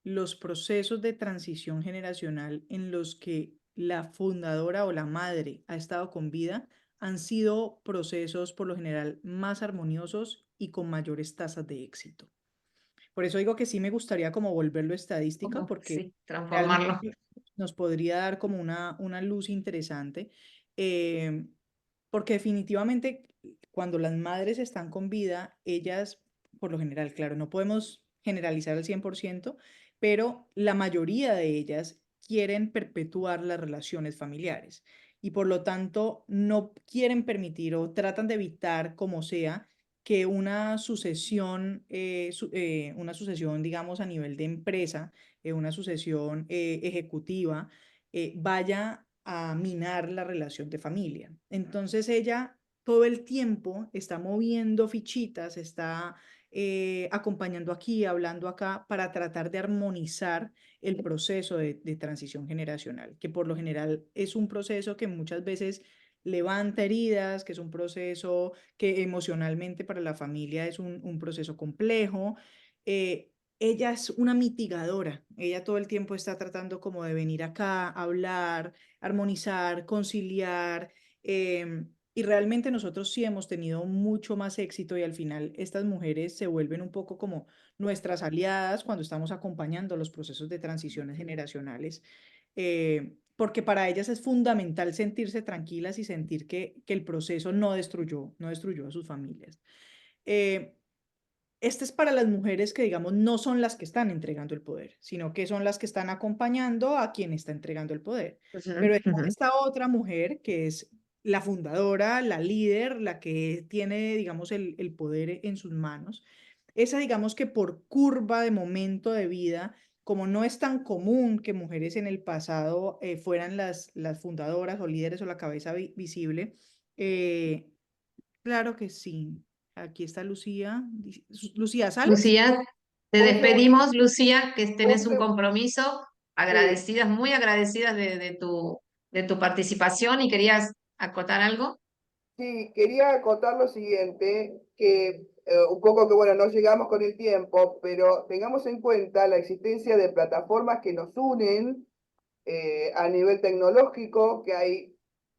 los procesos de transición generacional en los que la fundadora o la madre ha estado con vida han sido procesos por lo general más armoniosos y con mayores tasas de éxito. Por eso digo que sí me gustaría como volverlo estadística, Como, porque sí, transformarlo. realmente nos podría dar como una luz interesante, eh, porque definitivamente cuando las madres están con vida, ellas, por lo general, claro, no podemos generalizar al 100%, pero la mayoría de ellas quieren perpetuar las relaciones familiares y por lo tanto no quieren permitir o tratan de evitar como sea que una sucesión, digamos, a nivel de empresa, una sucesión ejecutiva, vaya a minar la relación de familia. Entonces ella todo el tiempo está moviendo fichitas, está acompañando aquí, hablando acá, para tratar de armonizar el proceso de transición generacional, que por lo general es un proceso que muchas veces levanta heridas, que es un proceso que emocionalmente para la familia es un proceso complejo. Ella es una mitigadora, ella todo el tiempo está tratando como de venir acá, hablar, armonizar, conciliar, y realmente nosotros sí hemos tenido mucho más éxito y al final estas mujeres se vuelven un poco como nuestras aliadas cuando estamos acompañando los procesos de transiciones generacionales, porque para ellas es fundamental sentirse tranquilas y sentir que el proceso no destruyó a sus familias. Eh, este es para las mujeres que, digamos, no son las que están entregando el poder, sino que son las que están acompañando a quien está entregando el poder. Ujú, Pero está ujú. esta otra mujer que es la fundadora, la líder, la que tiene, digamos, el poder en sus manos. Esa, digamos que por curva de momento de vida, como no es tan común que mujeres en el pasado fueran las fundadoras o líderes o la cabeza visible, eh, claro que sí. Aquí está Lucía. Lucía, ¿sales? Lucía, te 11, despedimos, Lucía, que tenés un 11, compromiso. sí, Agradecidas, muy agradecidas de tu participación y querías acotar algo. sí, quería acotar lo siguiente, que un poco que, bueno, no llegamos con el tiempo, pero tengamos en cuenta la existencia de plataformas que nos unen a nivel tecnológico, que hay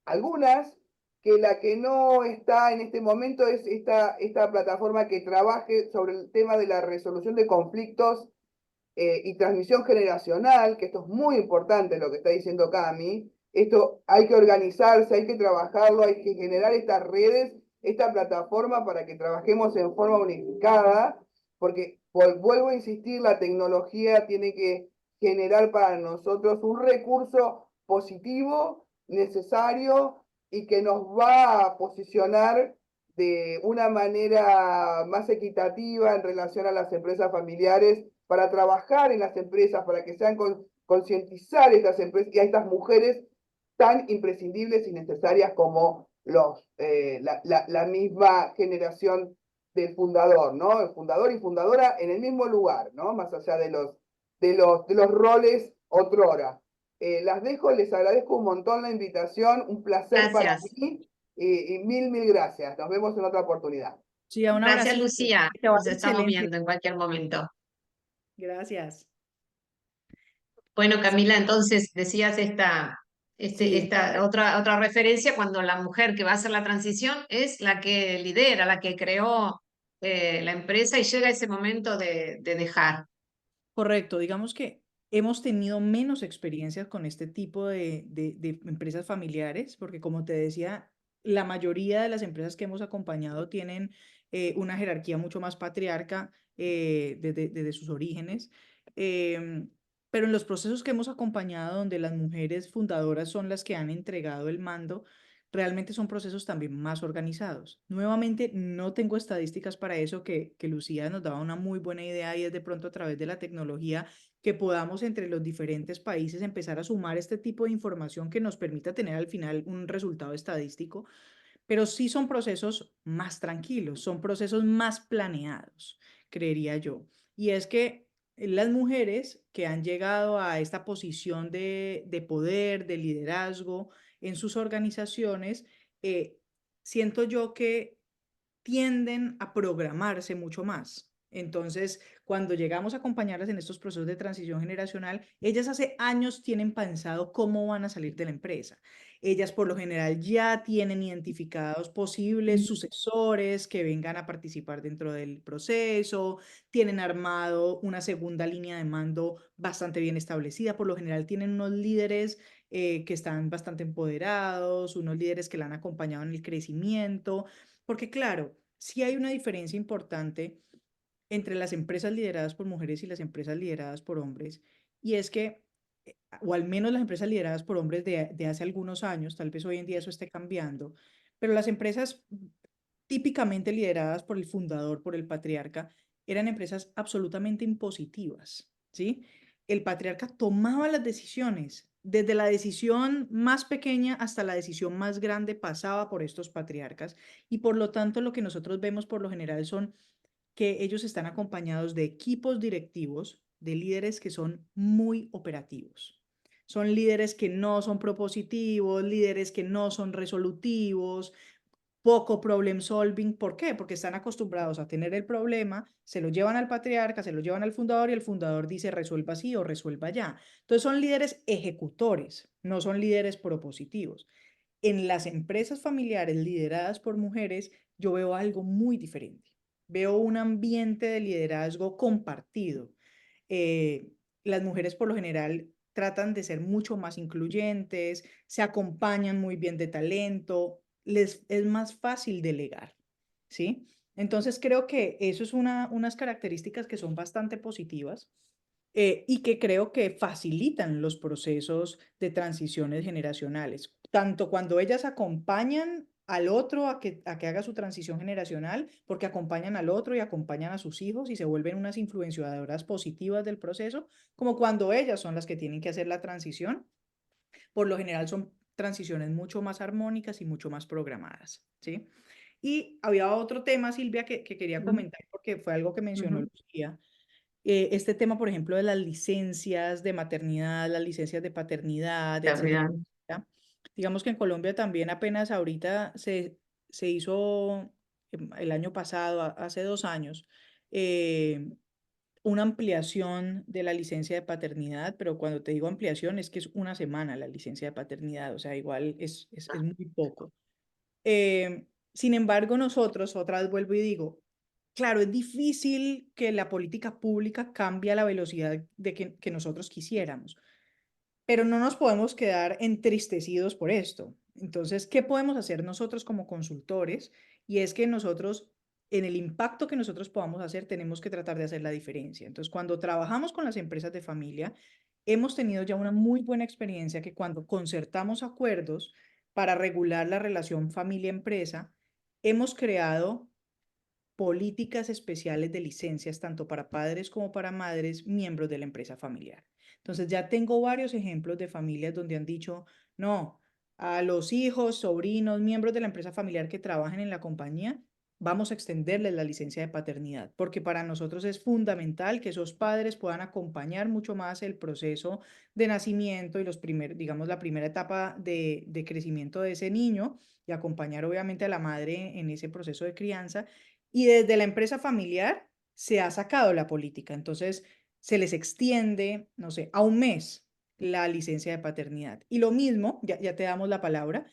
algunas, que la que no está en este momento es esta plataforma que trabaje sobre el tema de la resolución de conflictos y transmisión generacional, que esto es muy importante lo que está diciendo Cami. Esto hay que organizarse, hay que trabajarlo, hay que generar estas redes, esta plataforma para que trabajemos en forma unificada, porque vuelvo a insistir, la tecnología tiene que generar para nosotros un recurso positivo, necesario y que nos va a posicionar de una manera más equitativa en relación a las empresas familiares para trabajar en las empresas, para que sean concientizar estas empresas y a estas mujeres tan imprescindibles y necesarias como la misma generación del fundador, ¿no? El fundador y fundadora en el mismo lugar, ¿no? Más allá de los roles otrora. Las dejo, les agradezco un montón la invitación, un placer para Gracias. mí y mil gracias. Nos vemos en otra oportunidad. Sí, un Gracias, abracito. Lucía. Que te vaya Nos estamos excelente. viendo en cualquier momento. Gracias. Bueno, Camila, entonces decías Sí, esta otra referencia cuando la mujer que va a hacer la transición es la que lidera, la que creó la empresa y llega ese momento de dejar. correcto. Digamos que hemos tenido menos experiencias con este tipo de empresas familiares, porque como te decía, la mayoría de las empresas que hemos acompañado tienen una jerarquía mucho más patriarca desde sus orígenes. Em, pero en los procesos que hemos acompañado, donde las mujeres fundadoras son las que han entregado el mando, realmente son procesos también más organizados. Nuevamente, no tengo estadísticas para eso, que Lucía nos daba una muy buena idea, y es de pronto a través de la tecnología que podamos entre los diferentes países empezar a sumar este tipo de información que nos permita tener al final un resultado estadístico, pero sí son procesos más tranquilos, son procesos más planeados, creería yo. Y es que las mujeres que han llegado a esta posición de poder, de liderazgo en sus organizaciones, eh, siento yo que tienden a programarse mucho más. Entonces, cuando llegamos a acompañarlas en estos procesos de transición generacional, ellas hace años tienen pensado cómo van a salir de la empresa. Ellas por lo general ya tienen identificados posibles sucesores que vengan a participar dentro del proceso, tienen armado una segunda línea de mando bastante bien establecida, por lo general tienen unos líderes que están bastante empoderados, unos líderes que la han acompañado en el crecimiento, porque claro, sí hay una diferencia importante entre las empresas lideradas por mujeres y las empresas lideradas por hombres, y es que, o al menos las empresas lideradas por hombres de hace algunos años, tal vez hoy en día eso esté cambiando, pero las empresas típicamente lideradas por el fundador, por el patriarca, eran empresas absolutamente impositivas, ¿sí? El patriarca tomaba las decisiones, desde la decisión más pequeña hasta la decisión más grande pasaba por estos patriarcas, y por lo tanto lo que nosotros vemos por lo general son que ellos están acompañados de equipos directivos, de líderes que son muy operativos. Son líderes que no son propositivos, líderes que no son resolutivos, poco problem solving. ¿Por qué? Porque están acostumbrados a tener el problema, se lo llevan al patriarca, se lo llevan al fundador, y el fundador dice resuelva así o resuelva ya. Entonces son líderes ejecutores, no son líderes propositivos. En las empresas familiares lideradas por mujeres, yo veo algo muy diferente. Veo un ambiente de liderazgo compartido. Eh, las mujeres por lo general tratan de ser mucho más incluyentes, se acompañan muy bien de talento, les es más fácil delegar, ¿sí? Entonces creo que eso es unas características que son bastante positivas, y que creo que facilitan los procesos de transiciones generacionales, tanto cuando ellas acompañan al otro a que haga su transición generacional, porque acompañan al otro y acompañan a sus hijos y se vuelven unas influenciadoras positivas del proceso, como cuando ellas son las que tienen que hacer la transición. Por lo general son transiciones mucho más armónicas y mucho más programadas, ¿sí? Y había otro tema, Silvia, que quería Ujú, comentar porque fue algo que mencionó ujú. Lucía. Este tema, por ejemplo, de las licencias de maternidad, las licencias de paternidad, etcétera, Realidad. etcétera. Digamos que en Colombia también apenas ahorita se hizo, el año pasado, hace 2 años, eh, una ampliación de la licencia de paternidad, pero cuando te digo ampliación es que es una semana la licencia de paternidad, o sea, igual es muy poco. Sin embargo, nosotros, otra vez vuelvo y digo, claro, es difícil que la política pública cambie a la velocidad de que nosotros quisiéramos, pero no nos podemos quedar entristecidos por esto. Entonces, ¿qué podemos hacer nosotros como consultores? Y es que nosotros, en el impacto que nosotros podamos hacer, tenemos que tratar de hacer la diferencia. Entonces, cuando trabajamos con las empresas de familia, hemos tenido ya una muy buena experiencia que cuando concertamos acuerdos para regular la relación familia-empresa, hemos creado políticas especiales de licencias tanto para padres como para madres miembros de la empresa familiar. Entonces ya tengo varios ejemplos de familias donde han dicho, no, a los hijos, sobrinos, miembros de la empresa familiar que trabajen en la compañía, vamos a extenderles la licencia de paternidad, porque para nosotros es fundamental que esos padres puedan acompañar mucho más el proceso de nacimiento y digamos, la primera etapa de crecimiento de ese niño, y acompañar obviamente a la madre en ese proceso de crianza, y desde la empresa familiar se ha sacado la política. Entonces, se les extiende, no sé, a un mes la licencia de paternidad. Y lo mismo, ya te damos la palabra,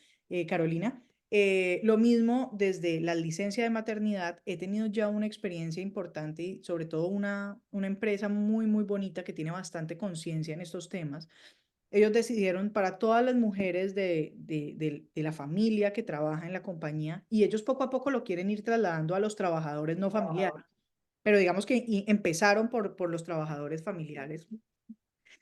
Carolina, lo mismo desde la licencia de maternidad. He tenido ya una experiencia importante y sobre todo una empresa muy, muy bonita que tiene bastante conciencia en estos temas. Ellos decidieron para todas las mujeres de la familia que trabaja en la compañía, y ellos poco a poco lo quieren ir trasladando a los trabajadores no familiares, pero digamos que empezaron por los trabajadores familiares.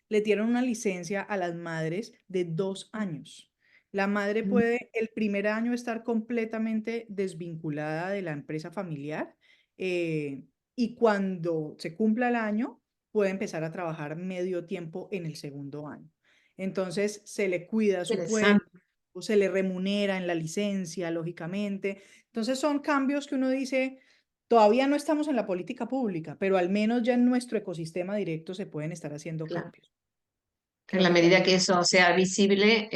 le dieron una licencia a las madres de 2 años. La madre puede el primer año estar completamente desvinculada de la empresa familiar, y cuando se cumpla el año puede empezar a trabajar medio tiempo en el segundo año. Entonces se le cuida su puesto, Interesante. se le remunera en la licencia, lógicamente. Entonces son cambios que uno dice, todavía no estamos en la política pública, pero al menos ya en nuestro ecosistema directo se pueden estar haciendo Claro. cambios. En Creo la que por medida ahí. que eso sea visible,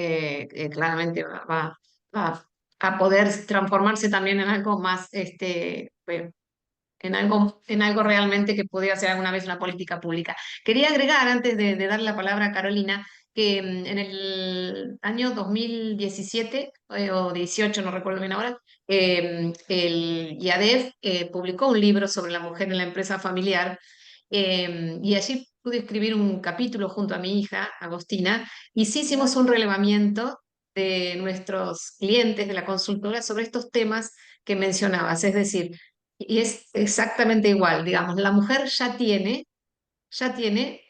claramente va a poder transformarse también en algo más, en algo realmente que pudiera ser alguna vez una política pública. Quería agregar, antes de darle la palabra a Carolina, que en el año 2017 o 18, no recuerdo bien ahora, el IADEF publicó un libro sobre la mujer en la empresa familiar, y allí pude escribir un capítulo junto a mi hija, Agostina, y sí hicimos un relevamiento de nuestros clientes de la consultora sobre estos temas que mencionabas, es decir, y es exactamente igual, digamos, la mujer ya tiene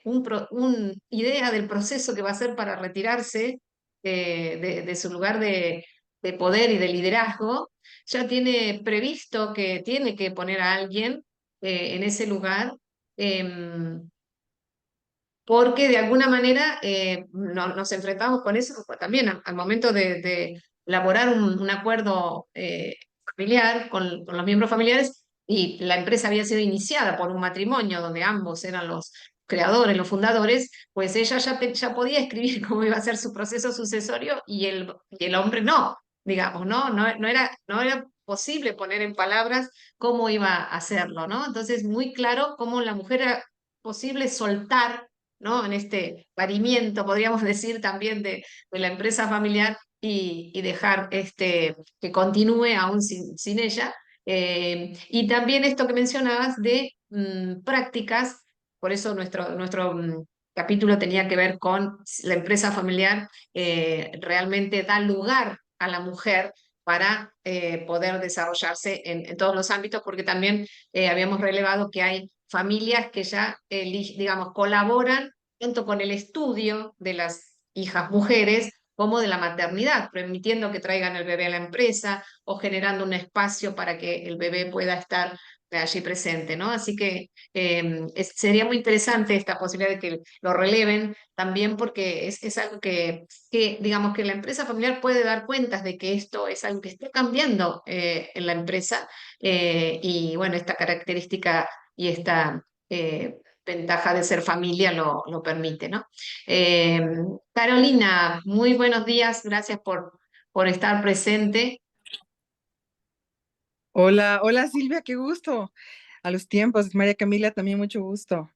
un idea del proceso que va a hacer para retirarse de su lugar de poder y de liderazgo, ya tiene previsto que tiene que poner a alguien en ese lugar, em, porque de alguna manera nos enfrentamos con eso pues, también al momento de elaborar un acuerdo familiar con los miembros familiares, y la empresa había sido iniciada por un matrimonio donde ambos eran los creadores, los fundadores, pues ella ya podía escribir cómo iba a ser su proceso sucesorio y el hombre no, digamos, ¿no? No era posible poner en palabras cómo iba a hacerlo, ¿no? Entonces, muy claro cómo la mujer era posible soltar, ¿no? En este parimiento, podríamos decir también de la empresa familiar y dejar que continúe aún sin ella. Y también esto que mencionabas de prácticas, por eso nuestro capítulo tenía que ver con la empresa familiar, realmente da lugar a la mujer para poder desarrollarse en todos los ámbitos, porque también habíamos relevado que hay familias que ya, digamos, colaboran tanto con el estudio de las hijas mujeres como de la maternidad, permitiendo que traigan el bebé a la empresa o generando un espacio para que el bebé pueda estar allí presente, ¿no? Así que sería muy interesante esta posibilidad de que lo releven también porque es algo digamos, que la empresa familiar puede dar cuentas de que esto es algo que está cambiando en la empresa, y bueno, esta característica y esta ventaja de ser familia lo permite, ¿no? Eh, Carolina, muy buenos días, gracias por estar presente. Hola, hola Silvia, qué gusto. A los tiempos, María Camila, también mucho gusto.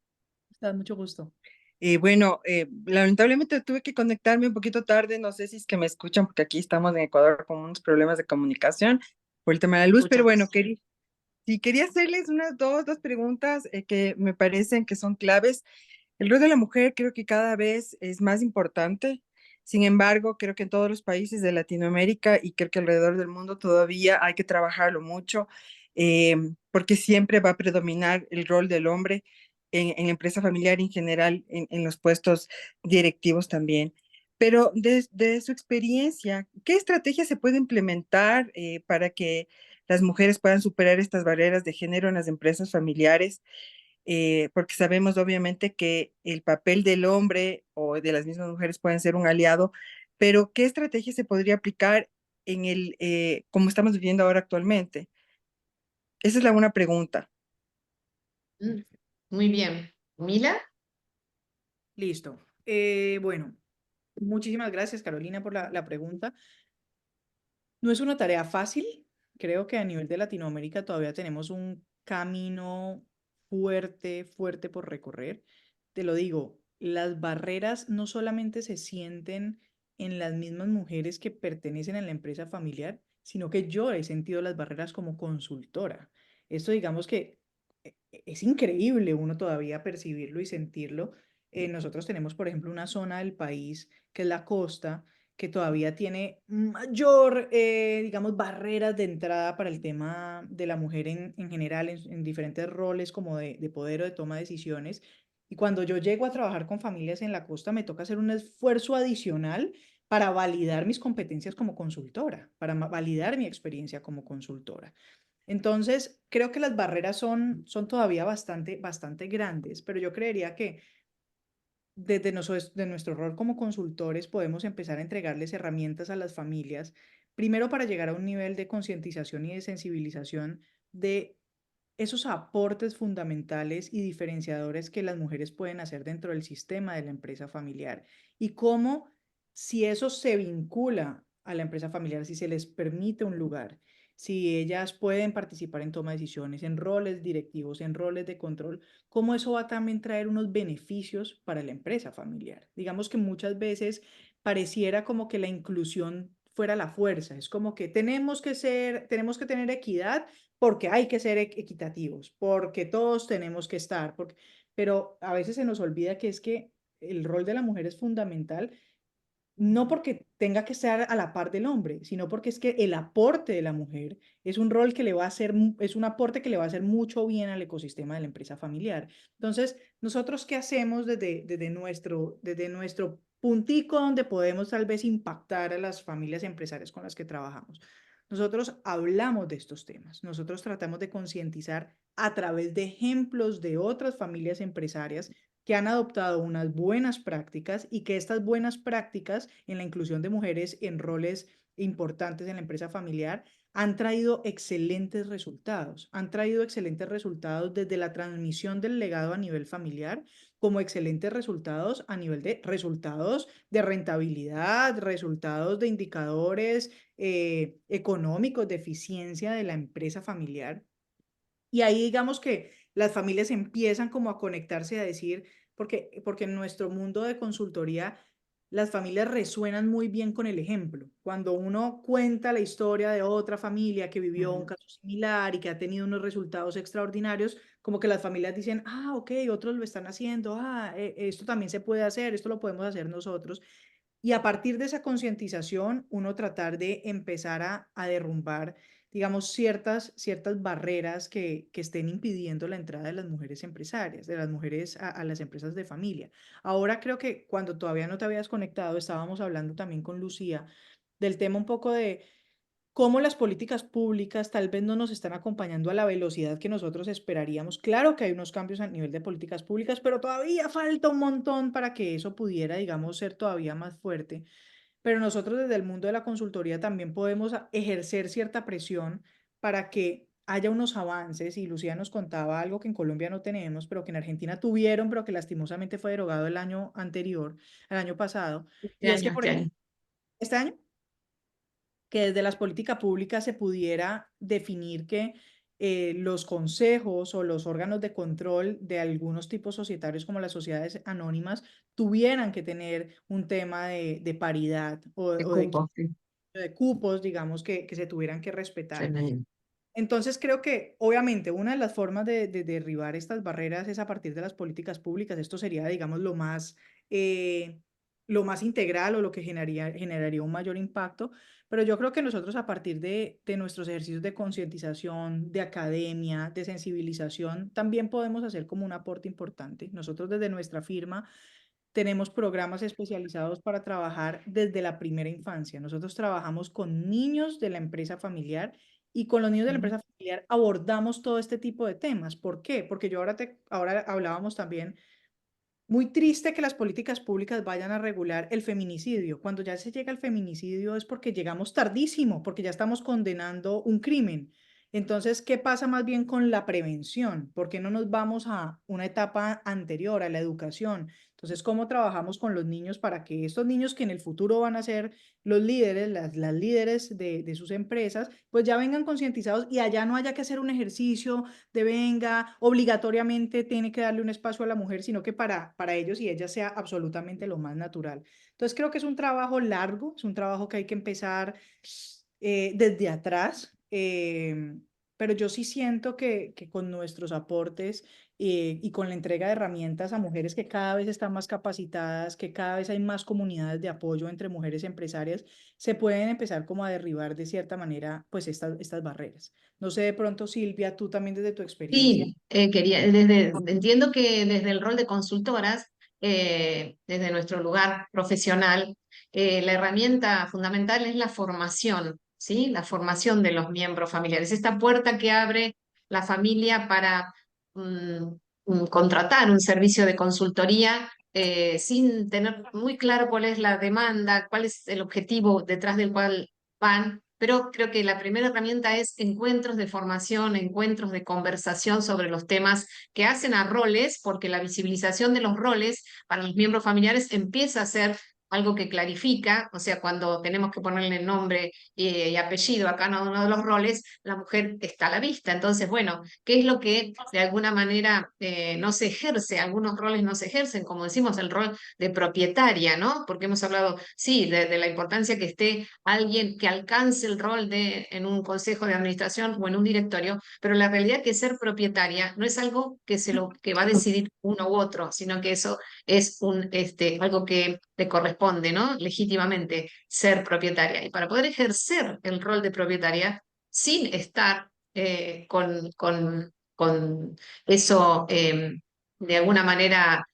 Da mucho gusto. Bueno, lamentablemente tuve que conectarme un poquito tarde, no sé si es que me escuchan porque aquí estamos en Ecuador con unos problemas de comunicación por el tema de la luz, pero bueno, Escuchamos. sí, quería hacerles unas dos preguntas que me parecen que son claves. El rol de la mujer creo que cada vez es más importante. Sin embargo, creo que en todos los países de Latinoamérica y creo que alrededor del mundo todavía hay que trabajarlo mucho, porque siempre va a predominar el rol del hombre en la empresa familiar en general, en los puestos directivos también. Pero de su experiencia, ¿qué estrategias se puede implementar para que las mujeres puedan superar estas barreras de género en las empresas familiares? Porque sabemos obviamente que el papel del hombre o de las mismas mujeres pueden ser un aliado, pero ¿qué estrategia se podría aplicar como estamos viviendo ahora actualmente? Esa es la una pregunta. Mm, Muy bien. ¿Mila? Listo. Bueno, muchísimas gracias, Carolina, por la pregunta. No es una tarea fácil. Creo que a nivel de Latinoamérica todavía tenemos un camino fuerte, fuerte por recorrer. Te lo digo, las barreras no solamente se sienten en las mismas mujeres que pertenecen a la empresa familiar, sino que yo he sentido las barreras como consultora. Esto digamos que es increíble uno todavía percibirlo y sentirlo. Nosotros tenemos, por ejemplo, una zona del país que es la costa que todavía tiene mayor, digamos, barreras de entrada para el tema de la mujer en general, en diferentes roles como de poder o de toma de decisiones. Y cuando yo llego a trabajar con familias en la costa, me toca hacer un esfuerzo adicional para validar mis competencias como consultora, para validar mi experiencia como consultora. Entonces, creo que las barreras son todavía bastante grandes, pero yo creería que desde de nuestro rol como consultores podemos empezar a entregarles herramientas a las familias, primero para llegar a un nivel de concientización y de sensibilización de esos aportes fundamentales y diferenciadores que las mujeres pueden hacer dentro del sistema de la empresa familiar y cómo, si eso se vincula a la empresa familiar, si se les permite un lugar, si ellas pueden participar en toma de decisiones, en roles directivos, en roles de control, cómo eso va a también traer unos beneficios para la empresa familiar. Digamos que muchas veces pareciera como que la inclusión fuera la fuerza, es como que tenemos que tener equidad porque hay que ser equitativos, porque todos tenemos que estar, pero a veces se nos olvida que es que el rol de la mujer es fundamental, no porque tenga que estar a la par del hombre, sino porque es que el aporte de la mujer es un rol que le va a hacer, es un aporte que le va a hacer mucho bien al ecosistema de la empresa familiar. Entonces, nosotros qué hacemos desde nuestro puntico donde podemos tal vez impactar a las familias empresarias con las que trabajamos. Nosotros hablamos de estos temas, nosotros tratamos de concientizar a través de ejemplos de otras familias empresarias que han adoptado unas buenas prácticas y que estas buenas prácticas en la inclusión de mujeres en roles importantes en la empresa familiar han traído excelentes resultados. Han traído excelentes resultados desde la transmisión del legado a nivel familiar, como excelentes resultados a nivel de resultados de rentabilidad, resultados de indicadores económicos, de eficiencia de la empresa familiar. Y ahí digamos que las familias empiezan como a conectarse a decir, porque en nuestro mundo de consultoría las familias resuenan muy bien con el ejemplo. Cuando uno cuenta la historia de otra familia que vivió un caso similar y que ha tenido unos resultados extraordinarios, como que las familias dicen, ah, ok, otros lo están haciendo, ah, esto también se puede hacer, esto lo podemos hacer nosotros. Y a partir de esa concientización, uno tratar de empezar a derrumbar, digamos, ciertas barreras que estén impidiendo la entrada de las mujeres empresarias, de las mujeres a las empresas de familia. Ahora creo que cuando todavía no te habías conectado, estábamos hablando también con Lucía del tema un poco de cómo las políticas públicas tal vez no nos están acompañando a la velocidad que nosotros esperaríamos. Claro que hay unos cambios a nivel de políticas públicas, pero todavía falta un montón para que eso pudiera, digamos, ser todavía más fuerte. Pero nosotros desde el mundo de la consultoría también podemos ejercer cierta presión para que haya unos avances, y Lucía nos contaba algo que en Colombia no tenemos, pero que en Argentina tuvieron, pero que lastimosamente fue derogado el año anterior, el año pasado, y es que, por ejemplo, este año, que desde las políticas públicas se pudiera definir que los consejos o los órganos de control de algunos tipos societarios como las sociedades anónimas tuvieran que tener un tema de paridad o de cupos, digamos, que se tuvieran que respetar. Entonces creo que obviamente una de las formas de derribar estas barreras es a partir de las políticas públicas. Esto sería, digamos, lo más integral o lo que generaría un mayor impacto. Pero yo creo que nosotros a partir de nuestros ejercicios de concientización, de academia, de sensibilización, también podemos hacer como un aporte importante. Nosotros desde nuestra firma tenemos programas especializados para trabajar desde la primera infancia. Nosotros trabajamos con niños de la empresa familiar y con los niños de la empresa familiar abordamos todo este tipo de temas. ¿Por qué? Porque ahora hablábamos también, muy triste que las políticas públicas vayan a regular el feminicidio. Cuando ya se llega al feminicidio es porque llegamos tardísimo, porque ya estamos condenando un crimen. Entonces, ¿qué pasa más bien con la prevención? ¿Por qué no nos vamos a una etapa anterior, a la educación? Entonces, ¿cómo trabajamos con los niños para que estos niños que en el futuro van a ser los líderes, las líderes de sus empresas, pues ya vengan concientizados y allá no haya que hacer un ejercicio de venga, obligatoriamente tiene que darle un espacio a la mujer, sino que para ellos y ellas sea absolutamente lo más natural? Entonces creo que es un trabajo largo, es un trabajo que hay que empezar desde atrás. pero yo sí siento que con nuestros aportes y con la entrega de herramientas a mujeres que cada vez están más capacitadas, que cada vez hay más comunidades de apoyo entre mujeres empresarias, se pueden empezar como a derribar de cierta manera pues estas barreras. No sé, de pronto, Silvia, tú también desde tu experiencia. Sí, entiendo que desde el rol de consultoras, desde nuestro lugar profesional, la herramienta fundamental es la formación, ¿sí? La formación de los miembros familiares. Esta puerta que abre la familia para mm, contratar un servicio de consultoría sin tener muy claro cuál es la demanda, cuál es el objetivo detrás del cual van, pero creo que la primera herramienta es encuentros de formación, encuentros de conversación sobre los temas que hacen a roles, porque la visibilización de los roles para los miembros familiares empieza a ser algo que clarifica, o sea, cuando tenemos que ponerle nombre y apellido a cada uno de los roles, la mujer está a la vista. Entonces, bueno, ¿qué es lo que de alguna manera no se ejerce? Algunos roles no se ejercen, como decimos, el rol de propietaria, ¿no? Porque hemos hablado, sí, de la importancia que esté alguien que alcance el rol de en un consejo de administración o en un directorio, pero la realidad es que ser propietaria no es algo que va a decidir uno u otro, sino que eso es algo que le corresponde, ¿no? Legítimamente ser propietaria. Y para poder ejercer el rol de propietaria sin estar con eso de alguna manera,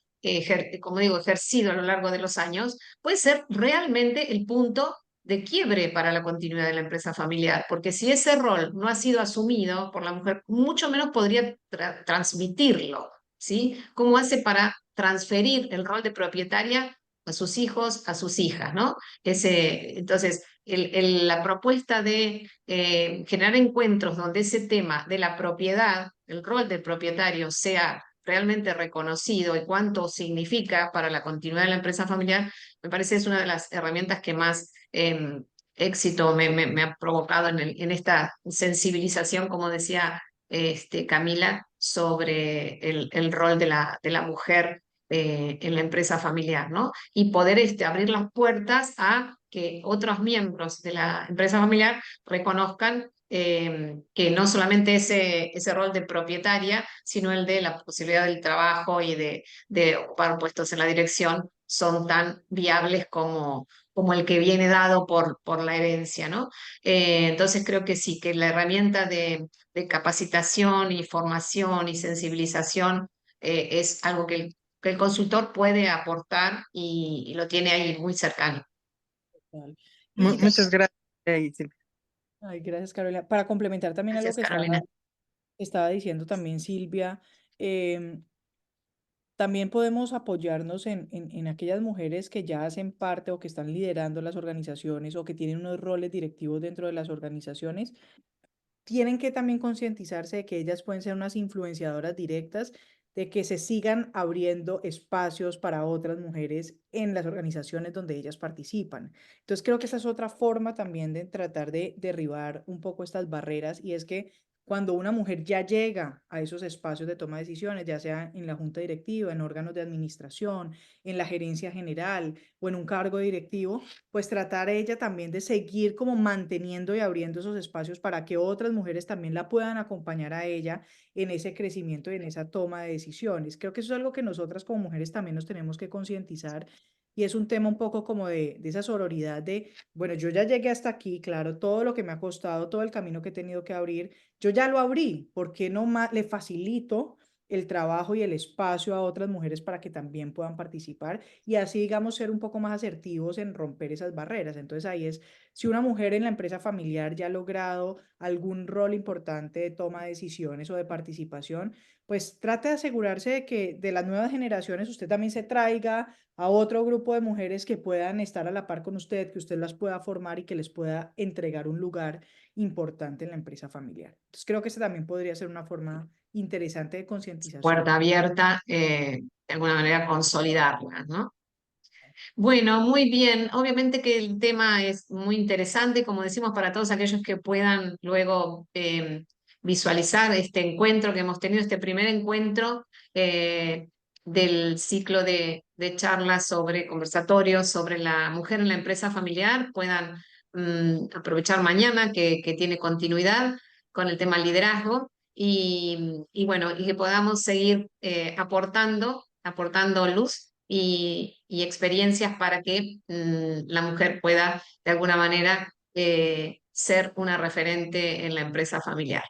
como digo, ejercido a lo largo de los años, puede ser realmente el punto de quiebre para la continuidad de la empresa familiar, porque si ese rol no ha sido asumido por la mujer, mucho menos podría transmitirlo, ¿sí? ¿Cómo hace para transferir el rol de propietaria a sus hijos, a sus hijas, ¿no? Entonces, la propuesta de generar encuentros donde ese tema de la propiedad, el rol del propietario sea realmente reconocido y cuánto significa para la continuidad de la empresa familiar, me parece es una de las herramientas que más éxito me ha provocado en esta sensibilización, como decía Camila, sobre el rol de la mujer en la empresa familiar, ¿no? Y poder abrir las puertas a que otros miembros de la empresa familiar reconozcan que no solamente ese rol de propietaria, sino el de la posibilidad del trabajo y de ocupar puestos en la dirección son tan viables como el que viene dado por la herencia, ¿no? Entonces creo que sí, que la herramienta de capacitación y formación y sensibilización es algo que el consultor puede aportar y lo tiene ahí muy cercano. Total. Y Muchas también, gracias, Silvia. ay, gracias, Carolina. Para complementar también algo Gracias, que Carolina. estaba diciendo también Silvia, también podemos apoyarnos en aquellas mujeres que ya hacen parte o que están liderando las organizaciones o que tienen unos roles directivos dentro de las organizaciones. Tienen que también concientizarse de que ellas pueden ser unas influenciadoras directas, de que se sigan abriendo espacios para otras mujeres en las organizaciones donde ellas participan. Entonces creo que esa es otra forma también de tratar de derribar un poco estas barreras, y es que cuando una mujer ya llega a esos espacios de toma de decisiones, ya sea en la junta directiva, en órganos de administración, en la gerencia general o en un cargo directivo, pues tratar ella también de seguir como manteniendo y abriendo esos espacios para que otras mujeres también la puedan acompañar a ella en ese crecimiento y en esa toma de decisiones. Creo que eso es algo que nosotras como mujeres también nos tenemos que concientizar, y es un tema un poco como de esa sororidad de, bueno, yo ya llegué hasta aquí, claro, todo lo que me ha costado, todo el camino que he tenido que abrir, yo ya lo abrí, ¿por qué no le facilito el trabajo y el espacio a otras mujeres para que también puedan participar y así, digamos, ser un poco más asertivos en romper esas barreras? Entonces ahí es, si una mujer en la empresa familiar ya ha logrado algún rol importante de toma de decisiones o de participación, pues trate de asegurarse de que de las nuevas generaciones usted también se traiga a otro grupo de mujeres que puedan estar a la par con usted, que usted las pueda formar y que les pueda entregar un lugar importante en la empresa familiar. Entonces creo que esa también podría ser una forma interesante de concientización. Puerta abierta, de alguna manera consolidarla, ¿no? Bueno, muy bien. Obviamente que el tema es muy interesante, como decimos, para todos aquellos que puedan luego visualizar este encuentro que hemos tenido, este primer encuentro del ciclo de charlas sobre conversatorios sobre la mujer en la empresa familiar, puedan aprovechar mañana que tiene continuidad. con el tema liderazgo y bueno, y que podamos seguir aportando luz y experiencias para que la mujer pueda de alguna manera ser una referente en la empresa familiar.